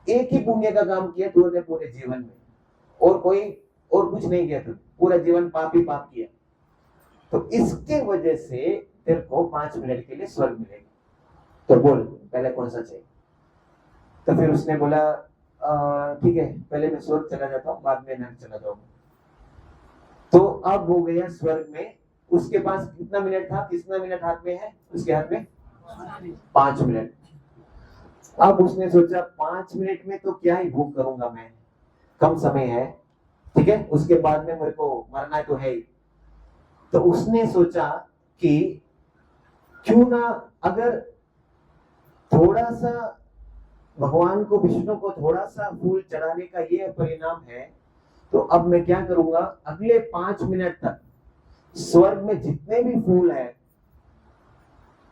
एक ही पुण्य का काम किया तूने पूरे जीवन में, और कुछ नहीं किया, तू पूरा जीवन पाप ही पाप किया। तो इसके वजह से तेरे को 5 मिनट के लिए स्वर्ग मिलेगा। तो बोल पहले कौन सा चाहिए? तो फिर उसने बोला ठीक है, पहले मैं स्वर्ग चला जाता हूँ, बाद में नरक चला जाऊंगा। तो अब वो गया स्वर्ग में, उसके पास कितना मिनट था, कितना मिनट हाथ में है उसके हाथ में? 5 मिनट। अब उसने सोचा 5 मिनट में तो क्या ही भोग करूंगा मैं, कम समय है, ठीक है, उसके बाद में मेरे को मरना तो है ही। तो उसने सोचा कि क्यों ना अगर थोड़ा सा भगवान को, विष्णु को थोड़ा सा फूल चढ़ाने का ये परिणाम है, तो अब मैं क्या करूंगा, अगले 5 मिनट तक स्वर्ग में जितने भी फूल है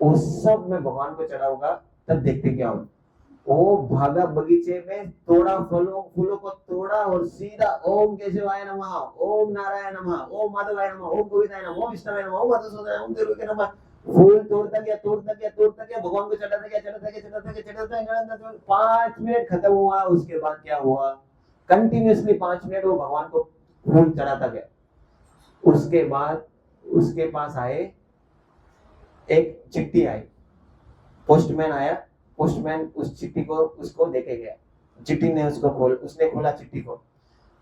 वो सब मैं भगवान को चढ़ाऊंगा, तब देखते क्या होगा। वो भागा बगीचे में, तोड़ा फूलों को तोड़ा और सीधा ओम केशवाय नमः, ओम नारायण नमः, ओम माधवाय नमः, ओम गोविंदाय नमः, ओम विष्णुवाय नमः, ओम मधुसूदनाय नमः, ओम देवकी नमः, फूल तोड़ता गया भगवान को चढ़ाता गया। 5 मिनट खत्म हुआ। उसके बाद क्या हुआ, कंटिन्यूअसली 5 मिनट वो भगवान को फूल चढ़ाता गया। उसके बाद उसके पास आए, एक चिट्ठी आई, पोस्टमैन आया, पोस्टमैन उस चिट्ठी को उसको देके गया। चिट्ठी ने उसने खोला चिट्ठी को,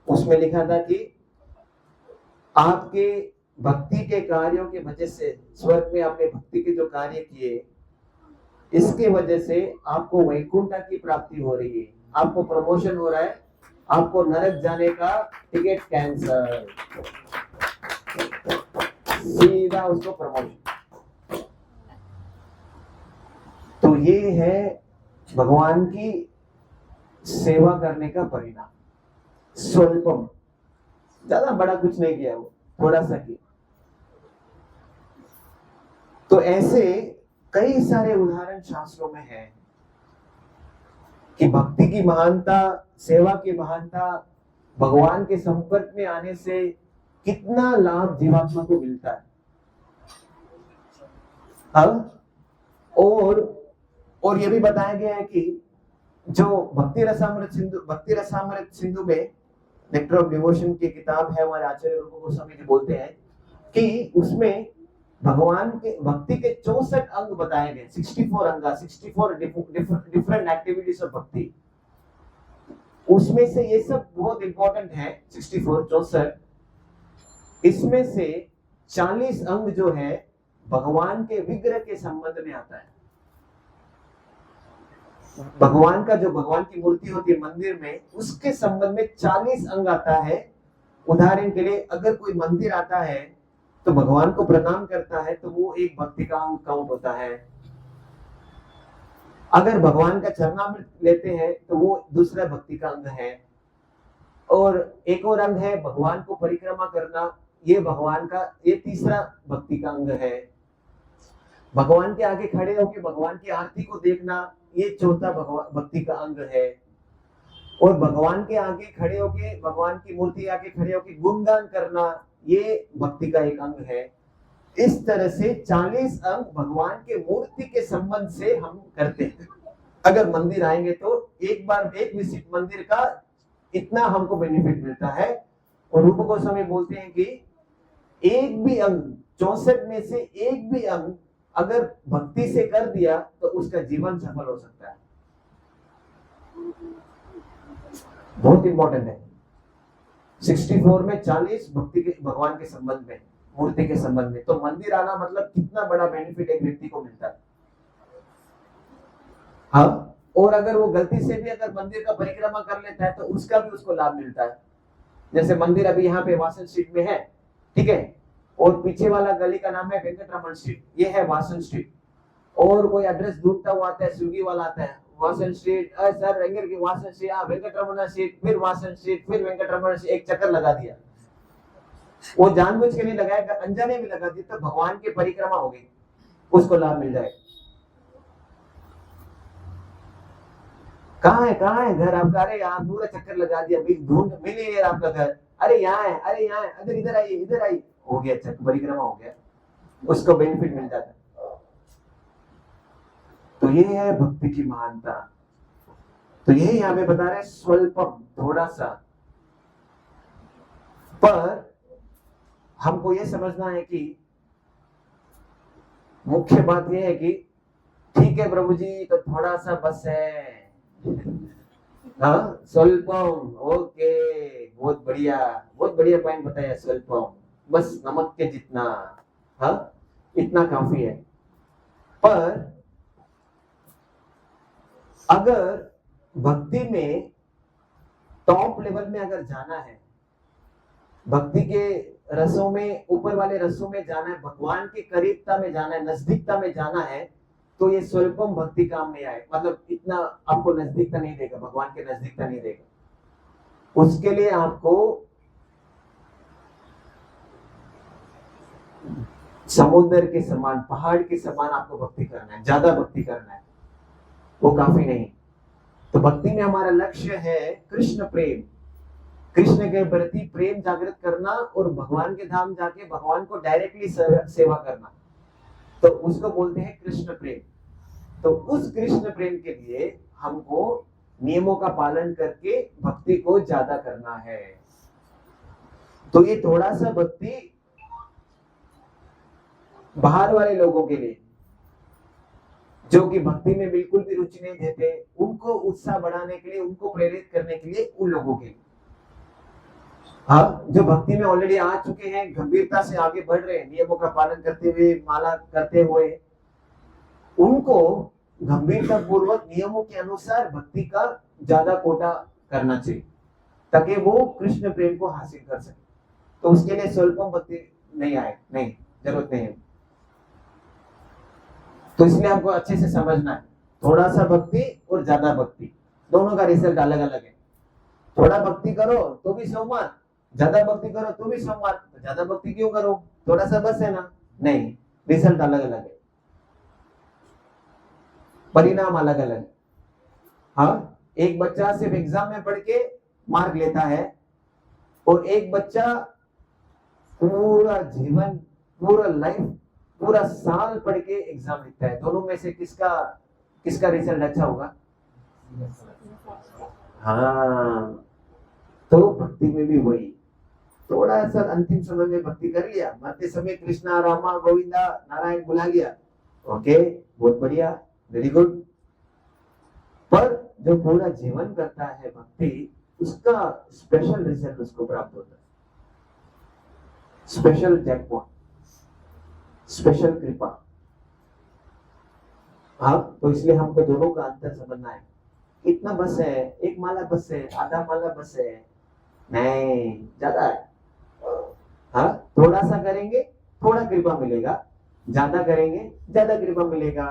उसमें लिखा था कि आपके भक्ति के कार्यों के वजह से, स्वर्ग में आपने भक्ति के जो कार्य किए, इसके वजह से आपको वैकुंठ की प्राप्ति हो रही है, आपको प्रमोशन हो रहा है, आपको नरक जाने का टिकट कैंसल, सीधा उसको प्रमोशन। तो ये है भगवान की सेवा करने का परिणाम। स्वल्पम, ज्यादा बड़ा कुछ नहीं किया, वो थोड़ा सा किया। तो ऐसे कई सारे उदाहरण शास्त्रों में है कि भक्ति की महानता, सेवा की महानता, भगवान के संपर्क में आने से कितना लाभ जीवात्मा को मिलता है। और ये भी बताया गया है कि जो भक्ति रसामृत सिंधु में नेक्टर ऑफ डिवोशन की किताब है, हमारे आचार्य रूप गोस्वामी जी बोलते हैं कि उसमें भगवान के भक्ति के 64 अंग बताए गए, 64 अंग, 64 डिफरेंट एक्टिविटीज ऑफ भक्ति। उसमें से ये सब बहुत इंपॉर्टेंट है, 64 इसमें से 40 अंग जो है भगवान के विग्रह के संबंध में आता है। भगवान की मूर्ति होती है मंदिर में, उसके संबंध में 40 अंग आता है। उदाहरण के लिए अगर कोई मंदिर आता है तो भगवान को प्रणाम करता है, तो वो एक भक्ति का अंग काउंट होता है। अगर भगवान का चरणामृत लेते हैं तो वो दूसरा भक्ति का अंग है। और एक और अंग है भगवान को परिक्रमा करना, ये तीसरा भक्ति का अंग है। भगवान के आगे खड़े होकर भगवान की आरती को देखना, ये चौथा भक्ति का अंग है। और भगवान के आगे खड़े होकर, भगवान की मूर्ति आगे खड़े होकर गुणगान करना, ये भक्ति का एक अंग है। इस तरह से 40 अंग भगवान के मूर्ति के संबंध से हम करते हैं। अगर मंदिर आएंगे तो एक बार एक विजिट मंदिर का इतना हमको बेनिफिट मिलता है। और रूप गोस्वामी बोलते हैं कि एक भी अंग 64 में से एक भी अंग अगर भक्ति से कर दिया तो उसका जीवन सफल हो सकता है। बहुत इंपॉर्टेंट है। 64 में 40 भक्ति के भगवान के संबंध में, मूर्ति के संबंध में। तो मंदिर आना मतलब कितना बड़ा बेनिफिट एक व्यक्ति को मिलता है। हाँ, और अगर वो गलती से भी अगर मंदिर का परिक्रमा कर लेता है तो उसका भी उसको लाभ मिलता है। जैसे मंदिर अभी यहाँ पे वासन स्ट्रीट में है, ठीक है, और पीछे वाला गली का नाम है वेंकटरमण स्ट्रीट, ये है वासन स्ट्रीट। और कोई एड्रेस ढूंढता हुआ आता है, स्विगी वाला आता है, वासन स्ट्रीट, सर रेंगर की वासन स्ट्रीट, वेंकटरमण स्ट्रीट, फिर वासन स्ट्रीट, फिर वेंकटरमण स्ट्रीट, एक चक्कर लगा दिया। वो जानबूझ के नहीं लगाया, अनजाने में लगा दिया, तो भगवान की परिक्रमा हो गई, उसको लाभ मिल जाएगा। कहाँ है घर आपका? अरे यहाँ पूरा चक्कर लगा दिया, ढूंढ मिल नहीं रहा आपका घर। अरे यहाँ है, अरे यहाँ है, अगर इधर आइए, इधर आइए, हो गया चक्कर, परिक्रमा हो गया, उसको बेनिफिट मिल जाता है। तो ये है भक्ति की महानता। तो यही यहाँ पे बता रहे हैं, स्वल्पम, थोड़ा सा। पर हमको ये समझना है कि मुख्य बात यह है कि ठीक है प्रभु जी, तो थोड़ा सा बस है। हाँ, स्वल्पम, ओके, बहुत बढ़िया पॉइंट बताया, स्वल्पम, बस नमक के जितना, हाँ, इतना काफी है। पर अगर भक्ति में टॉप लेवल में अगर जाना है, भक्ति के रसों में, ऊपर वाले रसों में जाना है, भगवान की करीबता में जाना है, नजदीकता में जाना है, तो ये स्वल्पम भक्ति काम नहीं आए। मतलब इतना आपको नजदीकता नहीं देगा, भगवान के नजदीकता नहीं देगा। उसके लिए आपको समुद्र के समान, पहाड़ के समान आपको भक्ति करना है, ज्यादा भक्ति करना है, वो काफी नहीं। तो भक्ति में हमारा लक्ष्य है कृष्ण प्रेम, कृष्ण के प्रति प्रेम जागृत करना और भगवान के धाम जाके भगवान को डायरेक्टली सेवा करना, तो उसको बोलते हैं कृष्ण प्रेम। तो उस कृष्ण प्रेम के लिए हमको नियमों का पालन करके भक्ति को ज्यादा करना है। तो ये थोड़ा सा भक्ति बाहर वाले लोगों के लिए, जो कि भक्ति में बिल्कुल भी रुचि नहीं देते, उनको उत्साह बढ़ाने के लिए, उनको प्रेरित करने के लिए, उन लोगों के लिए। हाँ, जो भक्ति में ऑलरेडी आ चुके हैं, गंभीरता से आगे बढ़ रहे हैं, नियमों का पालन करते हुए, माला करते हुए, उनको गंभीरता पूर्वक नियमों के अनुसार भक्ति का ज्यादा कोटा करना चाहिए, ताकि वो कृष्ण प्रेम को हासिल कर सके। तो उसके लिए स्वल्पम भक्ति नहीं आए, नहीं, जरूरत नहीं है। तो इसलिए हमको अच्छे से समझना है, थोड़ा सा भक्ति और ज्यादा भक्ति, दोनों का रिजल्ट अलग अलग है। थोड़ा भक्ति करो तो भी सोमवार, ज्यादा भक्ति करो तो भी सोमवार। तो ज्यादा भक्ति क्यों करो? थोड़ा सा बस है ना? नहीं, रिजल्ट अलग अलग है, परिणाम अलग अलग है। हाँ, एक बच्चा सिर्फ एग्जाम में पढ़ के मार्क लेता है, और एक बच्चा पूरा जीवन, पूरा लाइफ, पूरा साल पढ़ के एग्जाम लिखता है। दोनों में से किसका रिजल्ट अच्छा होगा? हाँ, तो भक्ति में भी वही, थोड़ा सा अंतिम समय में भक्ति कर लिया, मरते समय कृष्णा रामा गोविंदा नारायण बुला लिया, ओके, बहुत बढ़िया, वेरी गुड। पर जो पूरा जीवन करता है भक्ति, उसका स्पेशल रिजल्ट उसको प्राप्त होता है, स्पेशल जैकपॉट, स्पेशल कृपा। हाँ, तो इसलिए हमको दोनों का अंतर समझना है। इतना बस है, एक माला बस है, आधा माला बस है, नहीं, ज्यादा है। हाँ, थोड़ा सा करेंगे थोड़ा कृपा मिलेगा, ज्यादा करेंगे ज्यादा कृपा मिलेगा।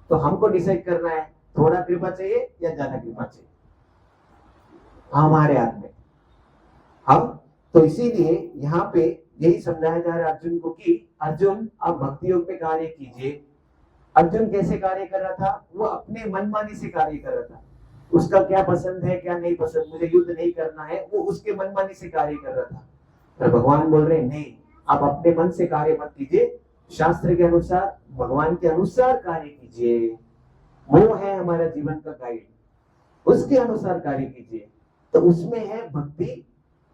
तो हमको डिसाइड करना है, थोड़ा कृपा चाहिए या ज्यादा कृपा चाहिए, हमारे हाथ में। हाँ, तो इसीलिए यहाँ पे यही समझाया जा रहा है अर्जुन को कि अर्जुन, आप भक्ति योग पे कार्य कीजिए। अर्जुन कैसे कार्य कर रहा था? वो अपने मनमानी से कार्य कर रहा था, उसका क्या पसंद है क्या नहीं पसंद, मुझे युद्ध नहीं करना है, वो उसके मनमानी से कार्य कर रहा था। पर भगवान बोल रहे नहीं, आप अपने मन से कार्य मत कीजिए, शास्त्र के अनुसार, भगवान के अनुसार कार्य कीजिए। वो है हमारा जीवन का गाइड। उसके अनुसार कार्य कीजिए। तो उसमें है भक्ति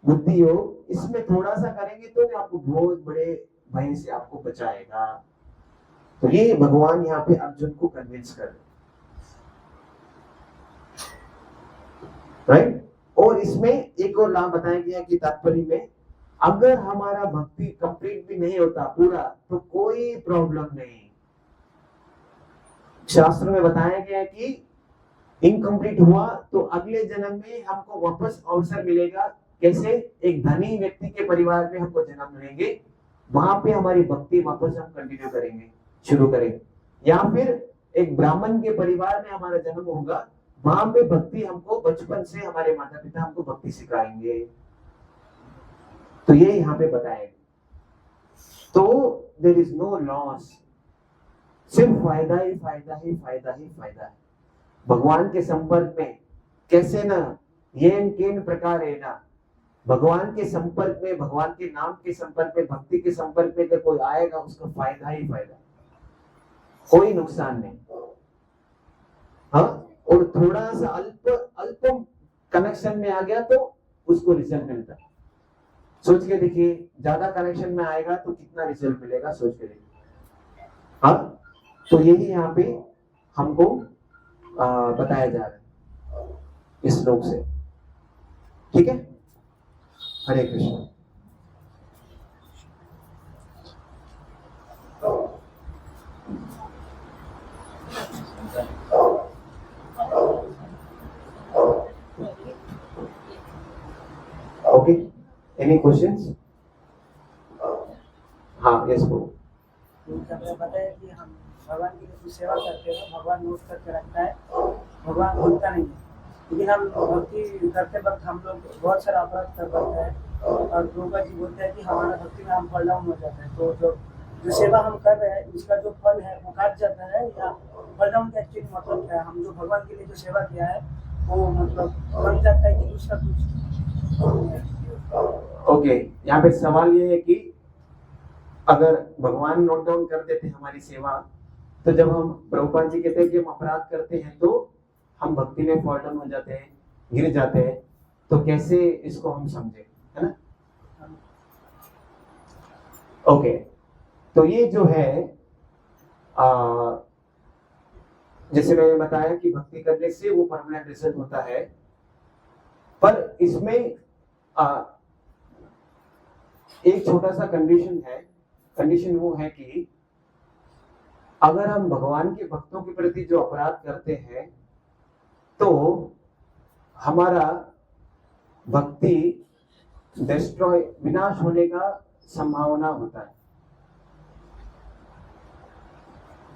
बुद्धि योग, इसमें थोड़ा सा करेंगे तो आपको बहुत बड़े भय से आपको बचाएगा। तो ये भगवान यहाँ पे अर्जुन को कन्विंस कर रहे, राइट। और इसमें एक और लाभ बताया गया कि तात्पर्य में अगर हमारा भक्ति कंप्लीट भी नहीं होता पूरा तो कोई प्रॉब्लम नहीं। शास्त्र में बताया गया है कि इनकम्प्लीट हुआ तो अगले जन्म में हमको वापस अवसर मिलेगा। कैसे? एक धनी व्यक्ति के परिवार में हमको जन्म मिलेंगे, वहां पे हमारी भक्ति वापस हम कंटिन्यू करेंगे, शुरू करेंगे। या फिर एक ब्राह्मण के परिवार में हमारा जन्म होगा, वहां पे भक्ति हमको बचपन से हमारे माता पिता हमको भक्ति सिखाएंगे। तो ये यहाँ पे बताया। तो देयर इज नो लॉस, सिर्फ फायदा ही फायदा ही फायदा ही फायदा है। भगवान के संपर्क में कैसे ना येन केन प्रकार है ना, भगवान के संपर्क में, भगवान के नाम के संपर्क में, भक्ति के संपर्क में अगर कोई आएगा उसका फायदा ही फायदा, कोई नुकसान नहीं। हाँ, और थोड़ा सा अल्प कनेक्शन में आ गया तो उसको रिजल्ट मिलता है। सोच के देखिए, ज्यादा कनेक्शन में आएगा तो कितना रिजल्ट मिलेगा, सोच के देखिए। हाँ, तो यही यहाँ पे हमको बताया जा रहा है इस श्लोक से। ठीक है, Hare Krishna. Okay, any questions? हाँ, यस ब्रो। हमें पता है कि हम भगवान की जो सेवा करते हैं भगवान नोट करके रखता है, भगवान भूलता नहीं है। लेकिन हम भक्ति करते वक्त हम लोग बहुत सारा अपराध कर पाते हैं और प्रभुपाद जी बोलते हैं कि हमारा भक्ति में हम फॉल डाउन हो जाता है। तो जो सेवा हम कर रहे हैं उसका जो फल है वो काट जाता है, या फॉल डाउन का एक्चुअली मतलब क्या है? हम जो भगवान के लिए जो सेवा किया है वो मतलब बन जाता है कि उसका कुछ? ओके, यहाँ पे सवाल ये है कि अगर भगवान नोट डाउन कर देते हैं हमारी सेवा, तो जब हम, प्रभुपाद जी कहते हैं कि हम अपराध करते हैं तो हम भक्ति में फॉल डाउन हो जाते हैं, गिर जाते हैं, तो कैसे इसको हम समझे, है ना? ओके, तो ये जो है जैसे मैंने बताया कि भक्ति करने से वो परमानेंट रिजल्ट होता है, पर इसमें एक छोटा सा कंडीशन है। कंडीशन वो है कि अगर हम भगवान के भक्तों के प्रति जो अपराध करते हैं तो हमारा भक्ति डिस्ट्रॉय, विनाश होने का संभावना होता है।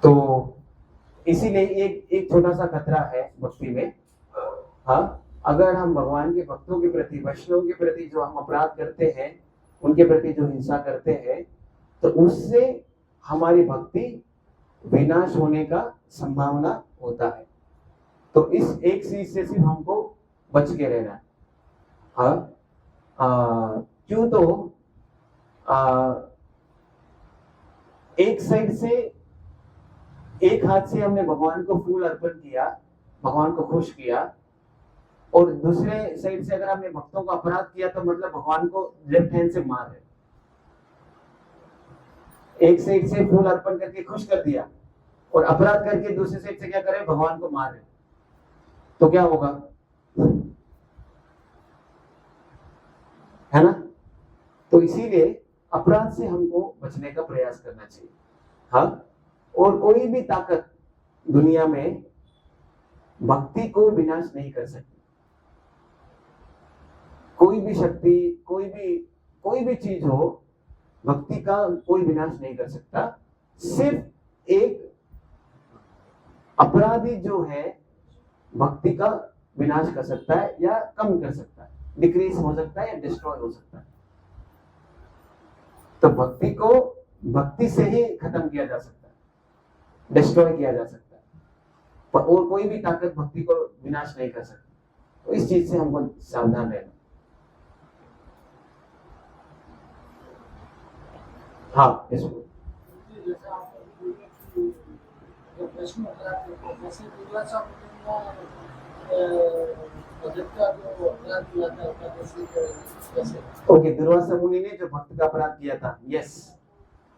तो इसीलिए एक छोटा सा खतरा है भक्ति में। हाँ, अगर हम भगवान के भक्तों के प्रति, वैष्णव के प्रति जो हम अपराध करते हैं, उनके प्रति जो हिंसा करते हैं, तो उससे हमारी भक्ति विनाश होने का संभावना होता है। तो इस एक चीज से सिर्फ हमको बच के रहना है। हाँ, क्यों? तो एक साइड से, एक हाथ से हमने भगवान को फूल अर्पण किया, भगवान को खुश किया, और दूसरे साइड से अगर हमने भक्तों को अपराध किया तो मतलब भगवान को लेफ्ट हैंड से मार रहे। एक साइड से फूल अर्पण करके खुश कर दिया और अपराध करके दूसरे साइड से क्या करें, भगवान को मार रहे, तो क्या होगा, है ना? तो इसीलिए अपराध से हमको बचने का प्रयास करना चाहिए। हाँ, और कोई भी ताकत दुनिया में भक्ति को विनाश नहीं कर सकती। कोई भी शक्ति, कोई भी चीज हो, भक्ति का कोई विनाश नहीं कर सकता। सिर्फ एक अपराधी जो है भक्ति का विनाश कर सकता है या कम कर सकता है, डिक्रीज हो सकता है या डिस्ट्रॉय हो सकता है। तो भक्ति को भक्ति से ही खत्म किया जा सकता है, डिस्ट्रॉय किया जा सकता है, और कोई भी ताकत भक्ति को विनाश नहीं कर सकती। तो इस चीज से हमको सावधान रहना। हाँ, इसको बजट का जो अपराध किया था एकादशी कैसे ओके, दुर्वासा मुनि ने जो भक्त का अपराध किया था, यस।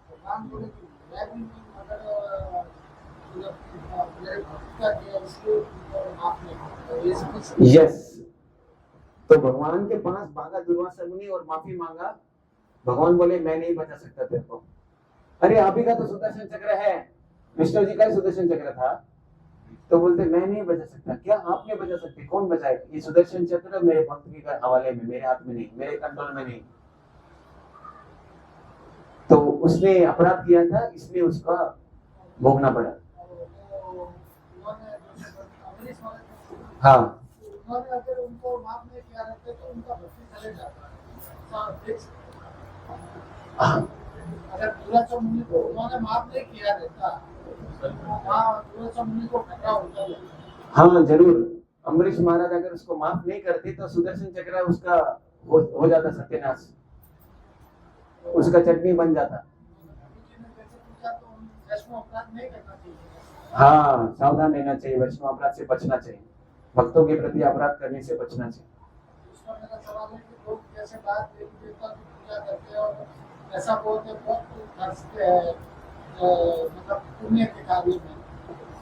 भगवान बोले कि मैं भी अगर मेरे भक्त का किया इसलिए माफ नहीं करता ये समझ यस, तो भगवान के पास भागा दुर्वासा मुनि और माफी मांगा। भगवान बोले मैं नहीं बचा सकता तेरे को। अरे अभी का तो सुदर्शन चक्र है, विष्णु जी का ही सुदर्शन चक्र था। तो बोलते मैं नहीं बचा सकता। क्या आप नहीं बचा सकते? कौन बचाए? ये सुदर्शन चक्र मेरे भक्त के हवाले में, मेरे हाथ में नहीं, मेरे कंट्रोल में नहीं। तो उसने अपराध किया था, इसलिए उसका भोगना पड़ा। हाँ, उन्होंने अगर उनको माफ नहीं किया रहता तो उनका भक्ति चले जाता। अगर दुर्वासा मुनि को उन्होंने माफ नहीं किया रहता, दुर्वासा मुनि को खतरा होता है। हाँ जरूर, अम्बरीश महाराज अगर उसको माफ नहीं करते तो सुदर्शन चक्र उसका हो जाता सत्यानाश, उसका चटनी बन जाता। हाँ, सावधान रहना चाहिए, वैष्णव अपराध से बचना चाहिए, भक्तों के प्रति अपराध करने से बचना चाहिए। मेरा सवाल है कि लोग जैसे बात देवी देवता की पूजा करते हैं और ऐसा बोलते बहुत खर्चते हैं मतलब पुण्य के कार्य में,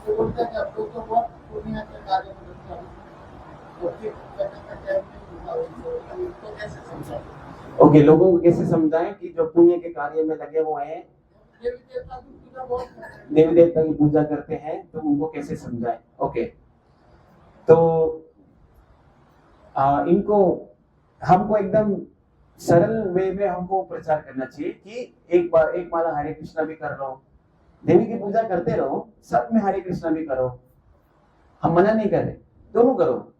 तो बोलते हैं कि अब लोग तो बहुत पुण्य के कार्य में लगते हैं, भक्ति करने का टाइम नहीं होता, उनको कैसे समझाएं? ओके, लोगों को कैसे समझाएं कि जो पुण्य के कार्य में लगे हुए हैं, देवी देवता की पूजा बहुत करते हैं, देवी देवता की पूजा करते हैं, तो उनको कैसे समझाएं? ओके, तो इनको हमको एकदम सरल वे में हमको प्रचार करना चाहिए कि एक माला हरे कृष्णा भी कर लो, देवी की पूजा करते रहो, साथ में हरे कृष्णा भी करो। हम मना नहीं कर रहे, दोनों करो।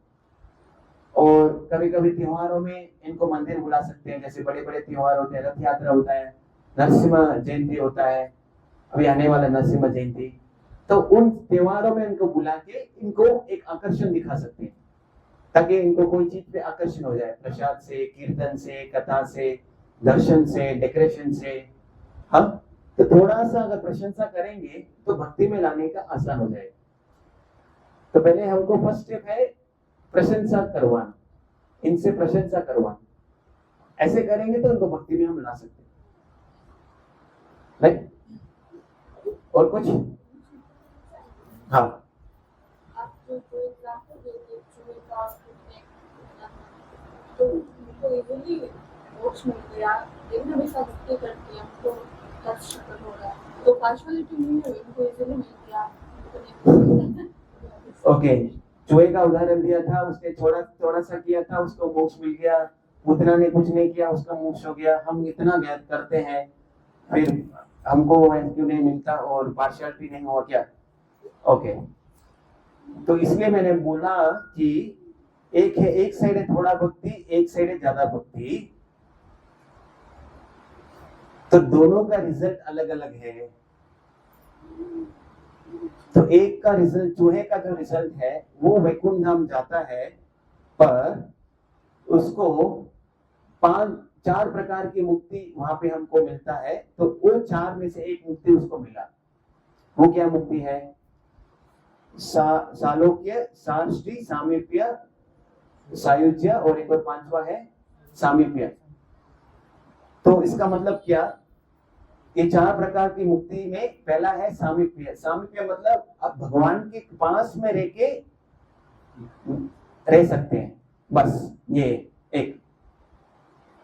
और कभी कभी त्योहारों में इनको मंदिर बुला सकते हैं, जैसे बड़े बड़े त्योहार होते हैं, रथ यात्रा होता है, नरसिम्हा जयंती होता है, अभी आने वाला नरसिम्हा जयंती, तो उन त्योहारों में इनको बुला के इनको एक आकर्षण दिखा सकते हैं, ताकि इनको कोई चीज पे आकर्षण हो जाए, प्रसाद से, कीर्तन से, कथा से, दर्शन से, डेकोरेशन से। हाँ, तो थोड़ा सा अगर प्रशंसा करेंगे तो भक्ति में लाने का आसान हो जाएगा। तो पहले हमको फर्स्ट स्टेप है प्रशंसा करवाना, इनसे प्रशंसा करवाना। ऐसे करेंगे तो इनको भक्ति में हम ला सकते हैं, राइट? और कुछ? हाँ, आप जो एग्जांपल देते चूहे का और तो उनको इजीली मोक्ष मिल गया, लेकिन हमेशा भक्ति करती है, हमको कष्ट हो रहा है, तो पार्शलिटी नहीं है, इनको इजीली मिल गया। ओके, चूहे का उदाहरण दिया था, उसने थोड़ा सा किया था, उसको मोक्ष मिल गया। पुतना ने कुछ नहीं किया, उसका मोक्ष हो गया। हम इतना ज्ञात करते हैं, फिर हमको क्यों नहीं मिलता और पार्शियलिटी नहीं हुआ क्या? ओके, तो इसलिए मैंने बोला कि एक साइड है थोड़ा भक्ति, एक साइड है ज्यादा भक्ति, तो दोनों का रिजल्ट अलग अलग है। तो एक का रिजल्ट, चूहे का जो रिजल्ट है वो वैकुंठ धाम जाता है, पर उसको 4 प्रकार की मुक्ति वहां पे हमको मिलता है। तो उन 4 में से एक मुक्ति उसको मिला। वो क्या मुक्ति है? सालोक्य, साष्टी, सामीप्य, सायुज्य, और एक और 5वां है सामीप्य। तो इसका मतलब क्या? ये 4 प्रकार की मुक्ति में पहला है सामीप्य। सामीप्य मतलब आप भगवान के पास में रह सकते हैं, बस ये एक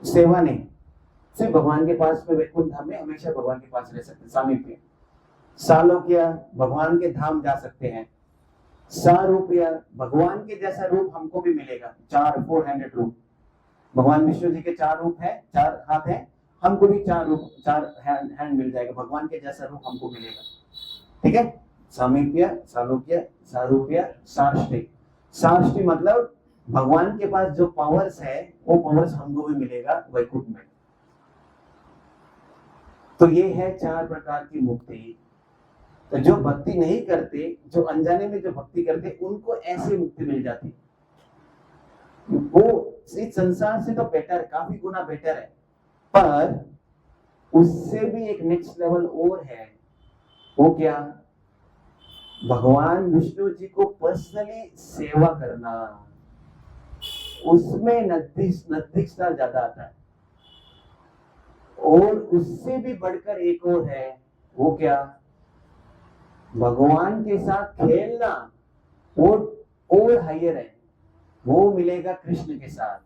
सेवा नहीं, सिर्फ भगवान के पास में, वैकुंठ धाम में हमेशा भगवान के पास रह सकते हैं, सामीप्य। सालोक्य, भगवान के धाम जा सकते हैं। सारूप्य, भगवान के जैसा रूप हमको भी मिलेगा, 400 रूप। भगवान विष्णु जी के 4 रूप है, 4 हाथ है, हमको भी 4 रूप, 4 हैंड मिल जाएगा, भगवान के जैसा रूप हमको मिलेगा। ठीक है? सामीप्य, सालोक्य, सारूप्य, साष्टी। साष्टी मतलब भगवान के पास जो पावर्स है वो पावर्स हमको भी मिलेगा वैकुंठ में। तो ये है 4 प्रकार की मुक्ति। तो जो भक्ति नहीं करते, जो अनजाने में जो भक्ति करते, उनको ऐसी मुक्ति मिल जाती। वो इस संसार से तो बेटर, काफी गुना बेटर है, पर उससे भी एक नेक्स्ट लेवल और है। वो क्या? भगवान विष्णु जी को पर्सनली सेवा करना, उसमें नैतिकता ज्यादा आता है। और उससे भी बढ़कर एक और है, वो क्या, भगवान के साथ खेलना और हायर है, वो मिलेगा कृष्ण के साथ,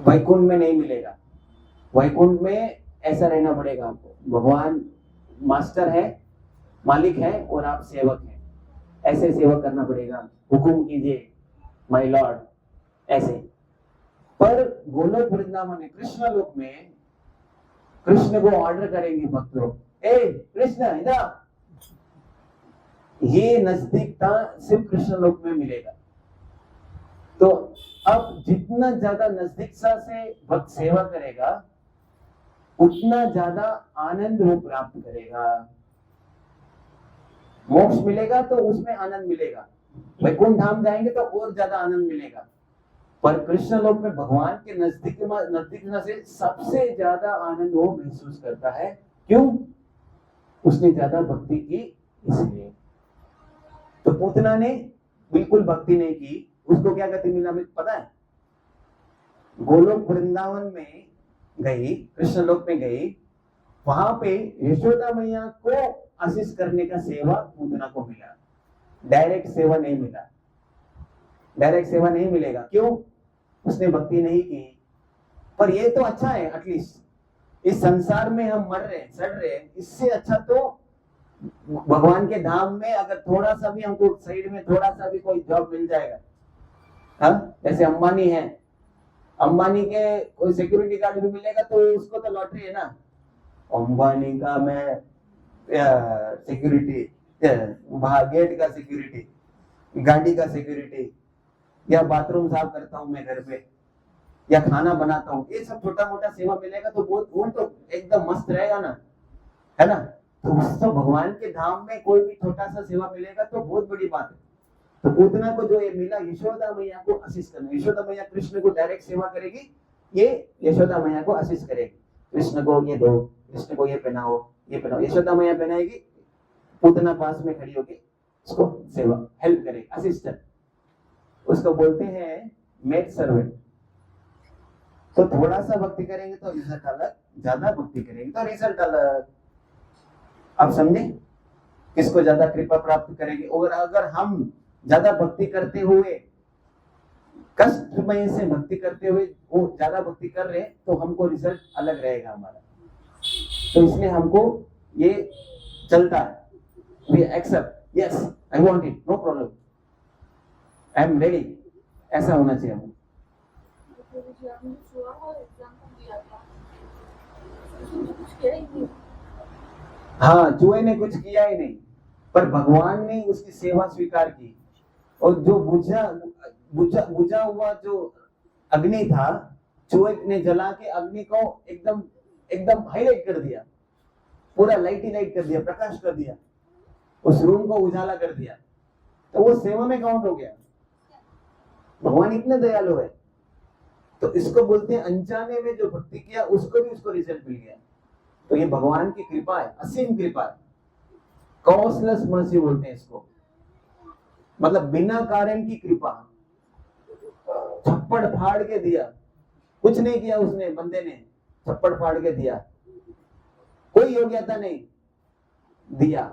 वैकुंठ में नहीं मिलेगा। वैकुंठ में ऐसा रहना पड़ेगा आपको, भगवान मास्टर है, मालिक है और आप सेवक हैं, ऐसे सेवा करना पड़ेगा, हुकुम कीजिए माय लॉर्ड, ऐसे। पर गोलोक वृंदावन में, कृष्ण लोक में, कृष्ण को ऑर्डर करेंगे भक्त लोग, ए कृष्ण इधर, ये नजदीकता सिर्फ कृष्ण लोक में मिलेगा। तो अब जितना ज्यादा नजदीकता से भक्त सेवा करेगा, उतना ज्यादा आनंद वो प्राप्त करेगा। मोक्ष मिलेगा तो उसमें आनंद मिलेगा, वैकुंठ धाम जाएंगे तो और ज्यादा आनंद मिलेगा। पर कृष्ण लोक में भगवान के नजदीकता से सबसे ज्यादा आनंद वो महसूस करता है। क्यों? उसने ज्यादा भक्ति की, इसलिए। तो पूतना ने बिल्कुल भक्ति नहीं की, उसको क्या गति मिला पता है? गोलोक वृंदावन में गई, कृष्ण लोक में गई, वहां पे यशोदा मैया को असिस्ट करने का सेवा पूतना को मिला, डायरेक्ट सेवा नहीं मिला, डायरेक्ट सेवा नहीं मिलेगा। क्यों? उसने भक्ति नहीं की। पर ये तो अच्छा है, एटलीस्ट इस संसार में हम मर रहे, सड़ रहे, इससे अच्छा तो भगवान के धाम में अगर थोड़ा सा भी हमको साइड में थोड़ा सा भी कोई जॉब मिल जाएगा। हाँ, जैसे अंबानी है, अंबानी के कोई सिक्योरिटी गार्ड भी मिलेगा तो उसको तो लॉटरी है ना। अंबानी का मैं सिक्योरिटी, गेट का सिक्योरिटी, गाड़ी का सिक्योरिटी, या बाथरूम साफ करता हूँ मैं घर पे, या खाना बनाता हूँ, ये सब छोटा मोटा सेवा मिलेगा तो वो तो एकदम मस्त रहेगा ना, है ना। तो उसको भगवान के धाम में कोई भी छोटा सा सेवा मिलेगा तो बहुत बड़ी बात है। तो पूतना को जो ये मिला, यशोदा मैया को असिस्ट करना, यशोदा मैया कृष्ण को डायरेक्ट सेवा करेगी, ये यशोदा मैया को असिस्ट करेगी, कृष्ण को ये दो, कृष्ण को ये पहनाओ, ये पहनाओ, यशोदा मैया पहनाएगी, पूतना पास में खड़ी होगी उसको सेवा हेल्प करेगी, असिस्टेंट, उसको बोलते हैं मेड सर्वेंट। तो थोड़ा सा भक्ति करेंगे तो रिजल्ट अलग, ज्यादा भक्ति करेंगे तो रिजल्ट अलग। आप समझे? किसको ज्यादा कृपा प्राप्त करेंगे? और अगर हम ज्यादा भक्ति करते हुए, कष्टमय से भक्ति करते हुए वो ज्यादा भक्ति कर रहे, तो हमको रिजल्ट अलग रहेगा हमारा। तो इसलिए हमको ये चलता है, we accept, yes, I want it, no problem, I am ready, ऐसा होना चाहिए हमको। हाँ, चूहे ने कुछ किया ही नहीं, पर भगवान ने उसकी सेवा स्वीकार की, और जो बुझा हुआ जो अग्नि था, चूहे ने जला के अग्नि को एकदम हाईलाइट कर दिया, पूरा लाइट ही लाइट कर दिया, प्रकाश कर दिया, उस रूम को उजाला कर दिया, तो वो सेवा में काउंट हो गया। भगवान इतने दयालु है। तो इसको बोलते हैं अनजाने में जो भक्ति किया उसको भी उसको रिजल्ट मिल गया। तो ये भगवान की कृपा है, असीम कृपा है, कॉस्टलेस मर्सी बोलते हैं इसको, मतलब बिना कारण की कृपा। छप्पड़ फाड़ के दिया, कुछ नहीं किया उसने, बंदे ने छप्पड़ फाड़ के दिया, कोई योग्यता नहीं, दिया।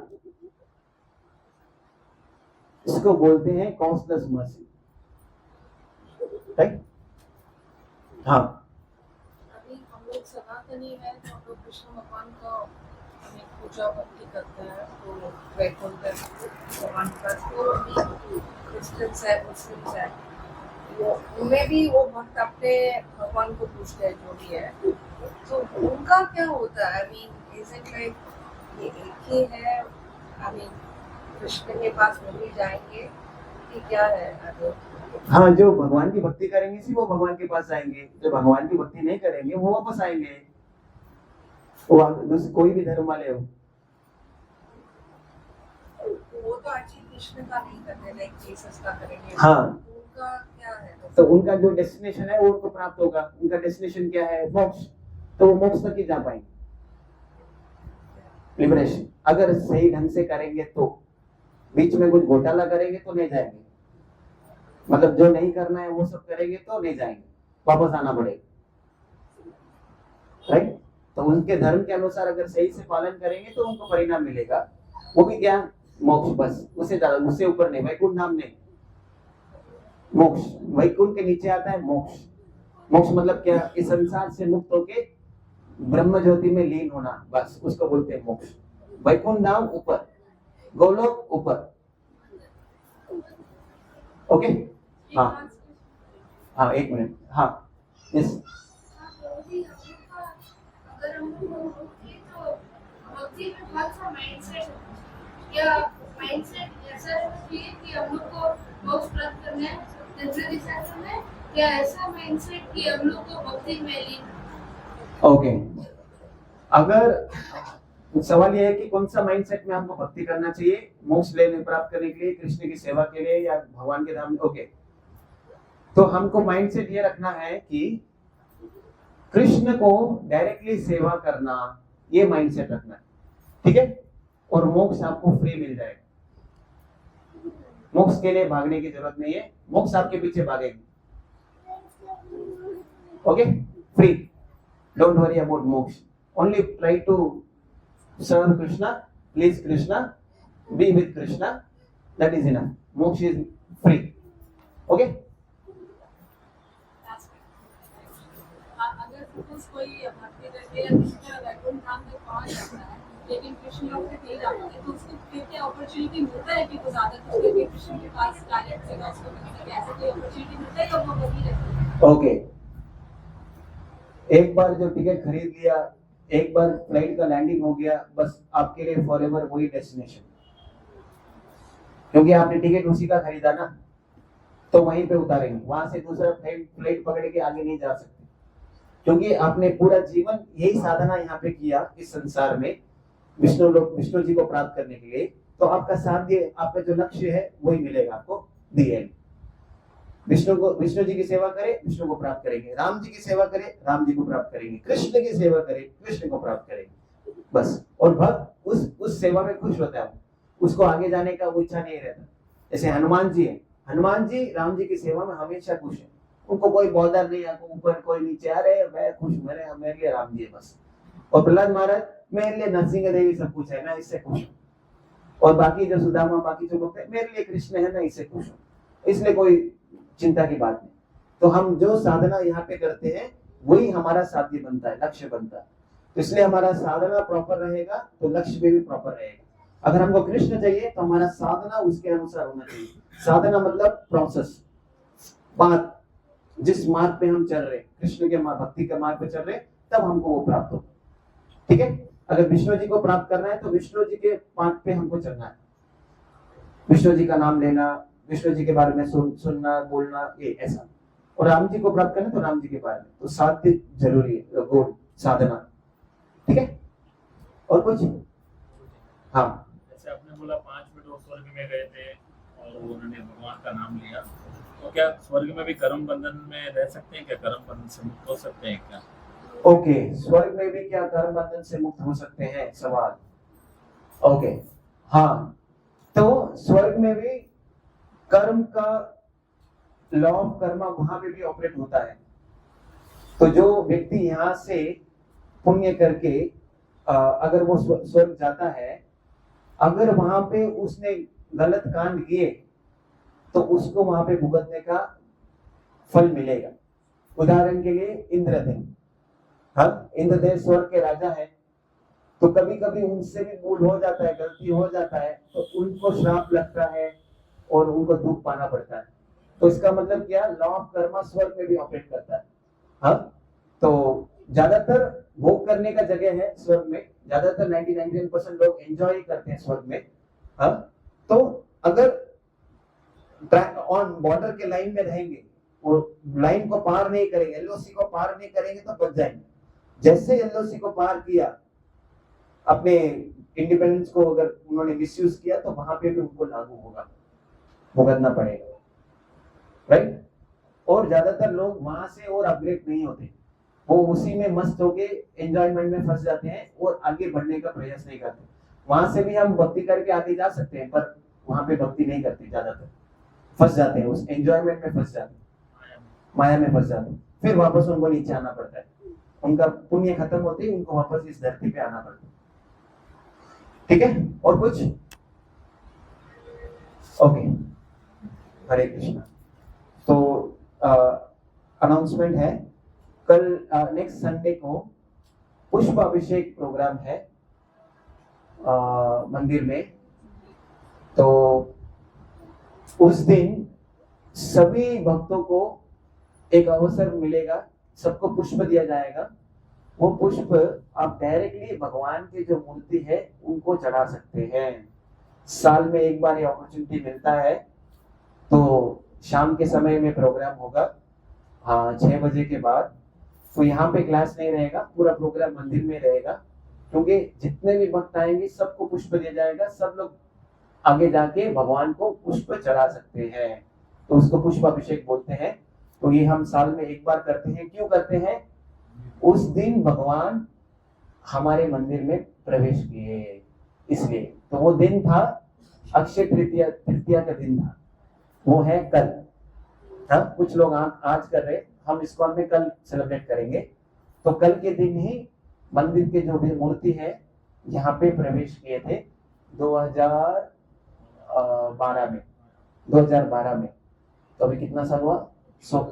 इसको बोलते हैं कॉस्टलेस मर्सी, राइट? हाँ, अभी हम लोग सनातनी है तो हम लोग कृष्ण भगवान का पूजा भक्ति करते हैं, तो वैकुंठ भगवान का, तो क्रिश्चियंस है, मुस्लिम्स है, उनमें भी वो भक्त अपने भगवान को पूछते हैं जो भी है, तो उनका क्या होता है? I mean is it like ये एक ही है, आई मीन कृष्ण के पास वो भी जाएंगे कि क्या है? हाँ, जो भगवान की भक्ति करेंगे सिर्फ वो भगवान के पास आएंगे, जो भगवान की भक्ति नहीं करेंगे वो वापस आएंगे, वो कोई भी धर्म वाले हो। वो तो एक्चुअली कृष्ण का नहीं करते, लाइक जीसस का करेंगे। हाँ, उनका क्या है? तो उनका जो डेस्टिनेशन है वो उनको प्राप्त होगा। उनका डेस्टिनेशन क्या है? मोक्ष। तो वो मोक्ष तक ही जा पाएंगे। लिबरेशन। अगर सही ढंग से करेंगे तो, बीच में कुछ घोटाला करेंगे तो नहीं जाएंगे, मतलब जो नहीं करना है वो सब करेंगे तो नहीं जाएंगे, वापस आना पड़ेगा, राइट। तो उनके धर्म के अनुसार अगर सही से पालन करेंगे तो उनको परिणाम मिलेगा, वो भी क्या, मोक्ष, बस उससे ज्यादा, उससे ऊपर नहीं, वैकुंठ नाम नहीं, मोक्ष। वैकुंठ के नीचे आता है मोक्ष। मोक्ष मतलब क्या, इस संसार से मुक्त होके ब्रह्म ज्योति में लीन होना, बस उसको बोलते हैं मोक्ष। वैकुंठ धाम ऊपर, गोलोक ऊपर, ओके। हाँ हाँ, एक मिनट, हाँ यस। अगर हम लोग भक्ति तो भक्ति में बहुत सा माइंडसेट है, या माइंडसेट ऐसा रहना चाहिए कि हम लोग को मोक्ष प्राप्त करना है, दिव्य दिशा करना है, या ऐसा माइंडसेट कि हम लोग को भक्ति में लीन। ओके, अगर सवाल यह है कि कौन सा माइंडसेट में हमको भक्ति करना चाहिए, मोक्ष लेने प्राप्त करने के लिए, कृष्ण की सेवा के लिए, या भगवान के धाम, ओके। तो हमको माइंडसेट ये रखना है कि कृष्ण को डायरेक्टली सेवा करना, ये माइंडसेट रखना है, ठीक है। और मोक्ष आपको फ्री मिल जाएगा, मोक्ष के लिए भागने की जरूरत नहीं है, मोक्ष आपके पीछे भागेगी, okay, free, don't worry about moksha, only try to serve Krishna, please Krishna, be with Krishna, that is enough, moksha is free, okay. अगर सपोज कोई भक्ति करके या कृष्ण वैकुंठ धाम तक पहुंच जाता है, लेकिन कृष्ण लोग तक नहीं जाते, तो उसको फिर क्या अपॉर्चुनिटी मिलता है कि वो ज्यादा कुछ करके कृष्ण के पास डायरेक्ट सेवा उसको मिल सके, ऐसा कोई अपॉर्चुनिटी मिलता है, या वो वही रहता है? ओके, एक बार जो टिकट खरीद लिया, एक बार फ्लाइट का लैंडिंग हो गया, बस आपके लिए फॉरएवर वही डेस्टिनेशन, क्योंकि आपने टिकट उसी का खरीदा ना, तो वहीं पे उतारेंगे, वहां से दूसरा फ्लाइट पकड़ के आगे नहीं जा सकते, क्योंकि आपने पूरा जीवन यही साधना यहाँ पे किया इस संसार में, विष्णु जी को प्राप्त करने के लिए, तो आपका साध्य, आपका जो लक्ष्य है वही मिलेगा आपको, दी एंड। विष्णु जी की सेवा करें, विष्णु को प्राप्त करेंगे, राम जी की सेवा करें, राम जी को प्राप्त करेंगे, कृष्ण की सेवा करें, कृष्ण को प्राप्त करेंगे, बस। और भक्त उस सेवा में खुश होता है, उसको आगे जाने का वो इच्छा नहीं रहता। जैसे हनुमान जी है, हनुमान जी राम जी की सेवा में हमेशा खुश है, उनको कोई बॉर्डर नहीं है, ऊपर कोई नीचे, अरे मैं खुश, मेरे लिए राम जी है बस। और प्रहलाद महाराज, मेरे लिए नरसिंह देवी सब कुछ है, मैं इससे खुश हूँ। और बाकी जो सुदामा, बाकी जो लोग हैं, मेरे लिए कृष्ण है, मैं इससे खुश हूँ, इसलिए कोई चिंता की बात नहीं। तो हम जो साधना यहाँ पे करते हैं वही हमारा साध्य बनता है, लक्ष्य बनता है। तो इसलिए हमारा साधना प्रॉपर रहेगा तो लक्ष्य भी प्रॉपर रहेगा। अगर हमको कृष्ण चाहिए तो हमारा साधना उसके अनुसार होना चाहिए। साधना मतलब प्रोसेस, बात, जिस मार्ग पे हम चल रहे, कृष्ण के भक्ति के मार्ग पे चल रहे, तब हमको वो प्राप्त हो, ठीक है। अगर विष्णु जी को प्राप्त करना है तो विष्णु जी के मार्ग पे हमको चलना है, विष्णु जी का नाम लेना, विष्णु जी के बारे में सुनना, बोलना, ये ऐसा। और राम जी को प्राप्त करना तो राम जी के बारे में, तो साध्य जरूरी है, गोल साधना, ठीक है। और कुछ? हाँ, जैसे आपने बोला 5 मिनट वो स्वर्ग में गए थे और उन्होंने भगवान का नाम लिया, तो क्या स्वर्ग में भी कर्म बंधन में रह सकते हैं क्या, कर्म बंधन से मुक्त हो सकते हैं क्या? ओके, स्वर्ग में भी क्या कर्म बंधन से मुक्त हो सकते हैं, सवाल। ओके, हाँ, तो स्वर्ग में भी कर्म का लॉ ऑफ कर्मा वहां पे भी ऑपरेट होता है। तो जो व्यक्ति यहाँ से पुण्य करके अगर वो स्वर्ग जाता है, अगर वहां पे उसने गलत कांड किए तो उसको वहां पे भुगतने का फल मिलेगा। उदाहरण के लिए इंद्रदेव, हाँ, इंद्रदेव स्वर्ग के राजा है, तो कभी कभी उनसे भी भूल हो जाता है, गलती हो जाता है, तो उनको श्राप लगता है और उनको दुख पाना पड़ता है। तो इसका मतलब क्या, लॉ ऑफ कर्मा स्वर्ग में भी ऑपरेट करता है। हाँ, तो ज्यादातर भोग करने का जगह है स्वर्ग में, ज्यादातर 99% लोग एंजॉय करते हैं स्वर्ग में। हाँ, तो अगर ऑन बॉर्डर के लाइन में रहेंगे और लाइन को पार नहीं करेंगे, एलओसी को पार नहीं करेंगे तो बच जाएंगे। जैसे एलओसी को पार किया, अपने इंडिपेंडेंस को अगर उन्होंने मिसयूज किया, तो वहां पे भी उनको लागू होगा, भुगतना पड़ेगा, राइट। और ज्यादातर लोग वहां से और अपग्रेड नहीं होते, वो उसी में मस्त होके एंजॉयमेंट में फंस जाते हैं और आगे बढ़ने का प्रयास नहीं करते। वहां से भी हम भक्ति करके आगे जा सकते हैं, पर वहां पे भक्ति नहीं करते, ज्यादातर फंस जाते हैं, उस एंजॉयमेंट में फंस जाते हैं, माया में फंस जाते हैं। फिर वापस उनको नीचे आना पड़ता है, उनका पुण्य खत्म होते ही उनको वापस इस धरती पे आना पड़ता है। ठीक है, और कुछ? ओके, हरे कृष्णा। तो अनाउंसमेंट है, कल नेक्स्ट संडे को पुष्प अभिषेक प्रोग्राम है मंदिर में। तो उस दिन सभी भक्तों को एक अवसर मिलेगा, सबको पुष्प दिया जाएगा। वो पुष्प आप डायरेक्टली भगवान की जो मूर्ति है उनको चढ़ा सकते हैं। साल में एक बार ये अपॉर्चुनिटी मिलता है। तो शाम के समय में प्रोग्राम होगा, हाँ 6 बजे के बाद। तो यहाँ पे क्लास नहीं रहेगा, पूरा प्रोग्राम मंदिर में रहेगा, क्योंकि जितने भी भक्त आएंगे सबको पुष्प दिया जाएगा। सब लोग आगे जाके भगवान को पुष्प चढ़ा सकते हैं, तो उसको पुष्प अभिषेक बोलते हैं। तो ये हम साल में एक बार करते हैं। क्यों करते हैं? उस दिन भगवान हमारे मंदिर में प्रवेश किए, इसलिए। तो वो दिन था अक्षय तृतीया का दिन था, वो है कल। हाँ, कुछ लोग आज कर रहे, हम इसको में कल सेलिब्रेट करेंगे। तो कल के दिन ही मंदिर के जो भी मूर्ति है यहाँ पे प्रवेश किए थे 2012 में। 2012 में, तो अभी कितना साल हुआ? 14,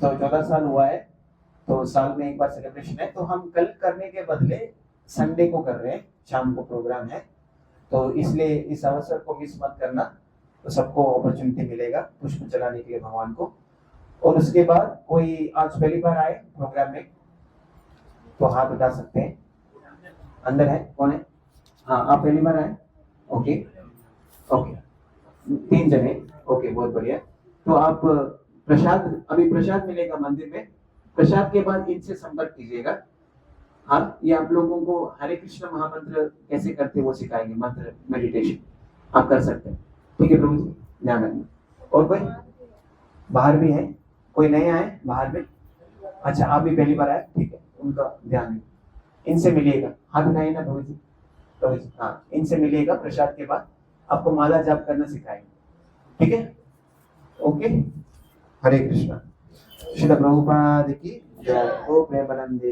तो 14 साल हुआ है। तो साल में एक बार सेलिब्रेशन है। तो हम कल करने के बदले संडे को कर रहे हैं, शाम को प्रोग्राम है। तो इसलिए इस अवसर को मिस मत करना। तो सबको अपॉर्चुनिटी मिलेगा पुष्प चलाने के लिए भगवान को। और उसके बाद कोई आज पहली बार आए प्रोग्राम में तो हाथ उठा सकते हैं। अंदर है, कौन है? हाँ, आप पहली बार आए? ओके ओके, 3 जने, ओके, बहुत बढ़िया। तो आप प्रसाद, अभी प्रसाद मिलेगा मंदिर में। प्रसाद के बाद इनसे संपर्क कीजिएगा। हाँ, ये आप लोगों को हरे कृष्ण महामंत्र कैसे करते वो सिखाएंगे, मंत्र मेडिटेशन आप कर सकते हैं। ठीक है प्रभु जी, ध्यान रखना। और कोई बाहर भी है? कोई नए आए बाहर में? अच्छा, आप भी पहली बार आए, ठीक है, उनका ध्यान है। इनसे मिलिएगा, हाथ उठाइए ना प्रभु जी। प्रभु जी, हाँ, इनसे मिलिएगा। प्रसाद के बाद आपको माला जाप करना सिखाएंगे, ठीक है? ओके, हरे कृष्णा। श्रील प्रभुपाद की जय। ओ प्रेमानंदे।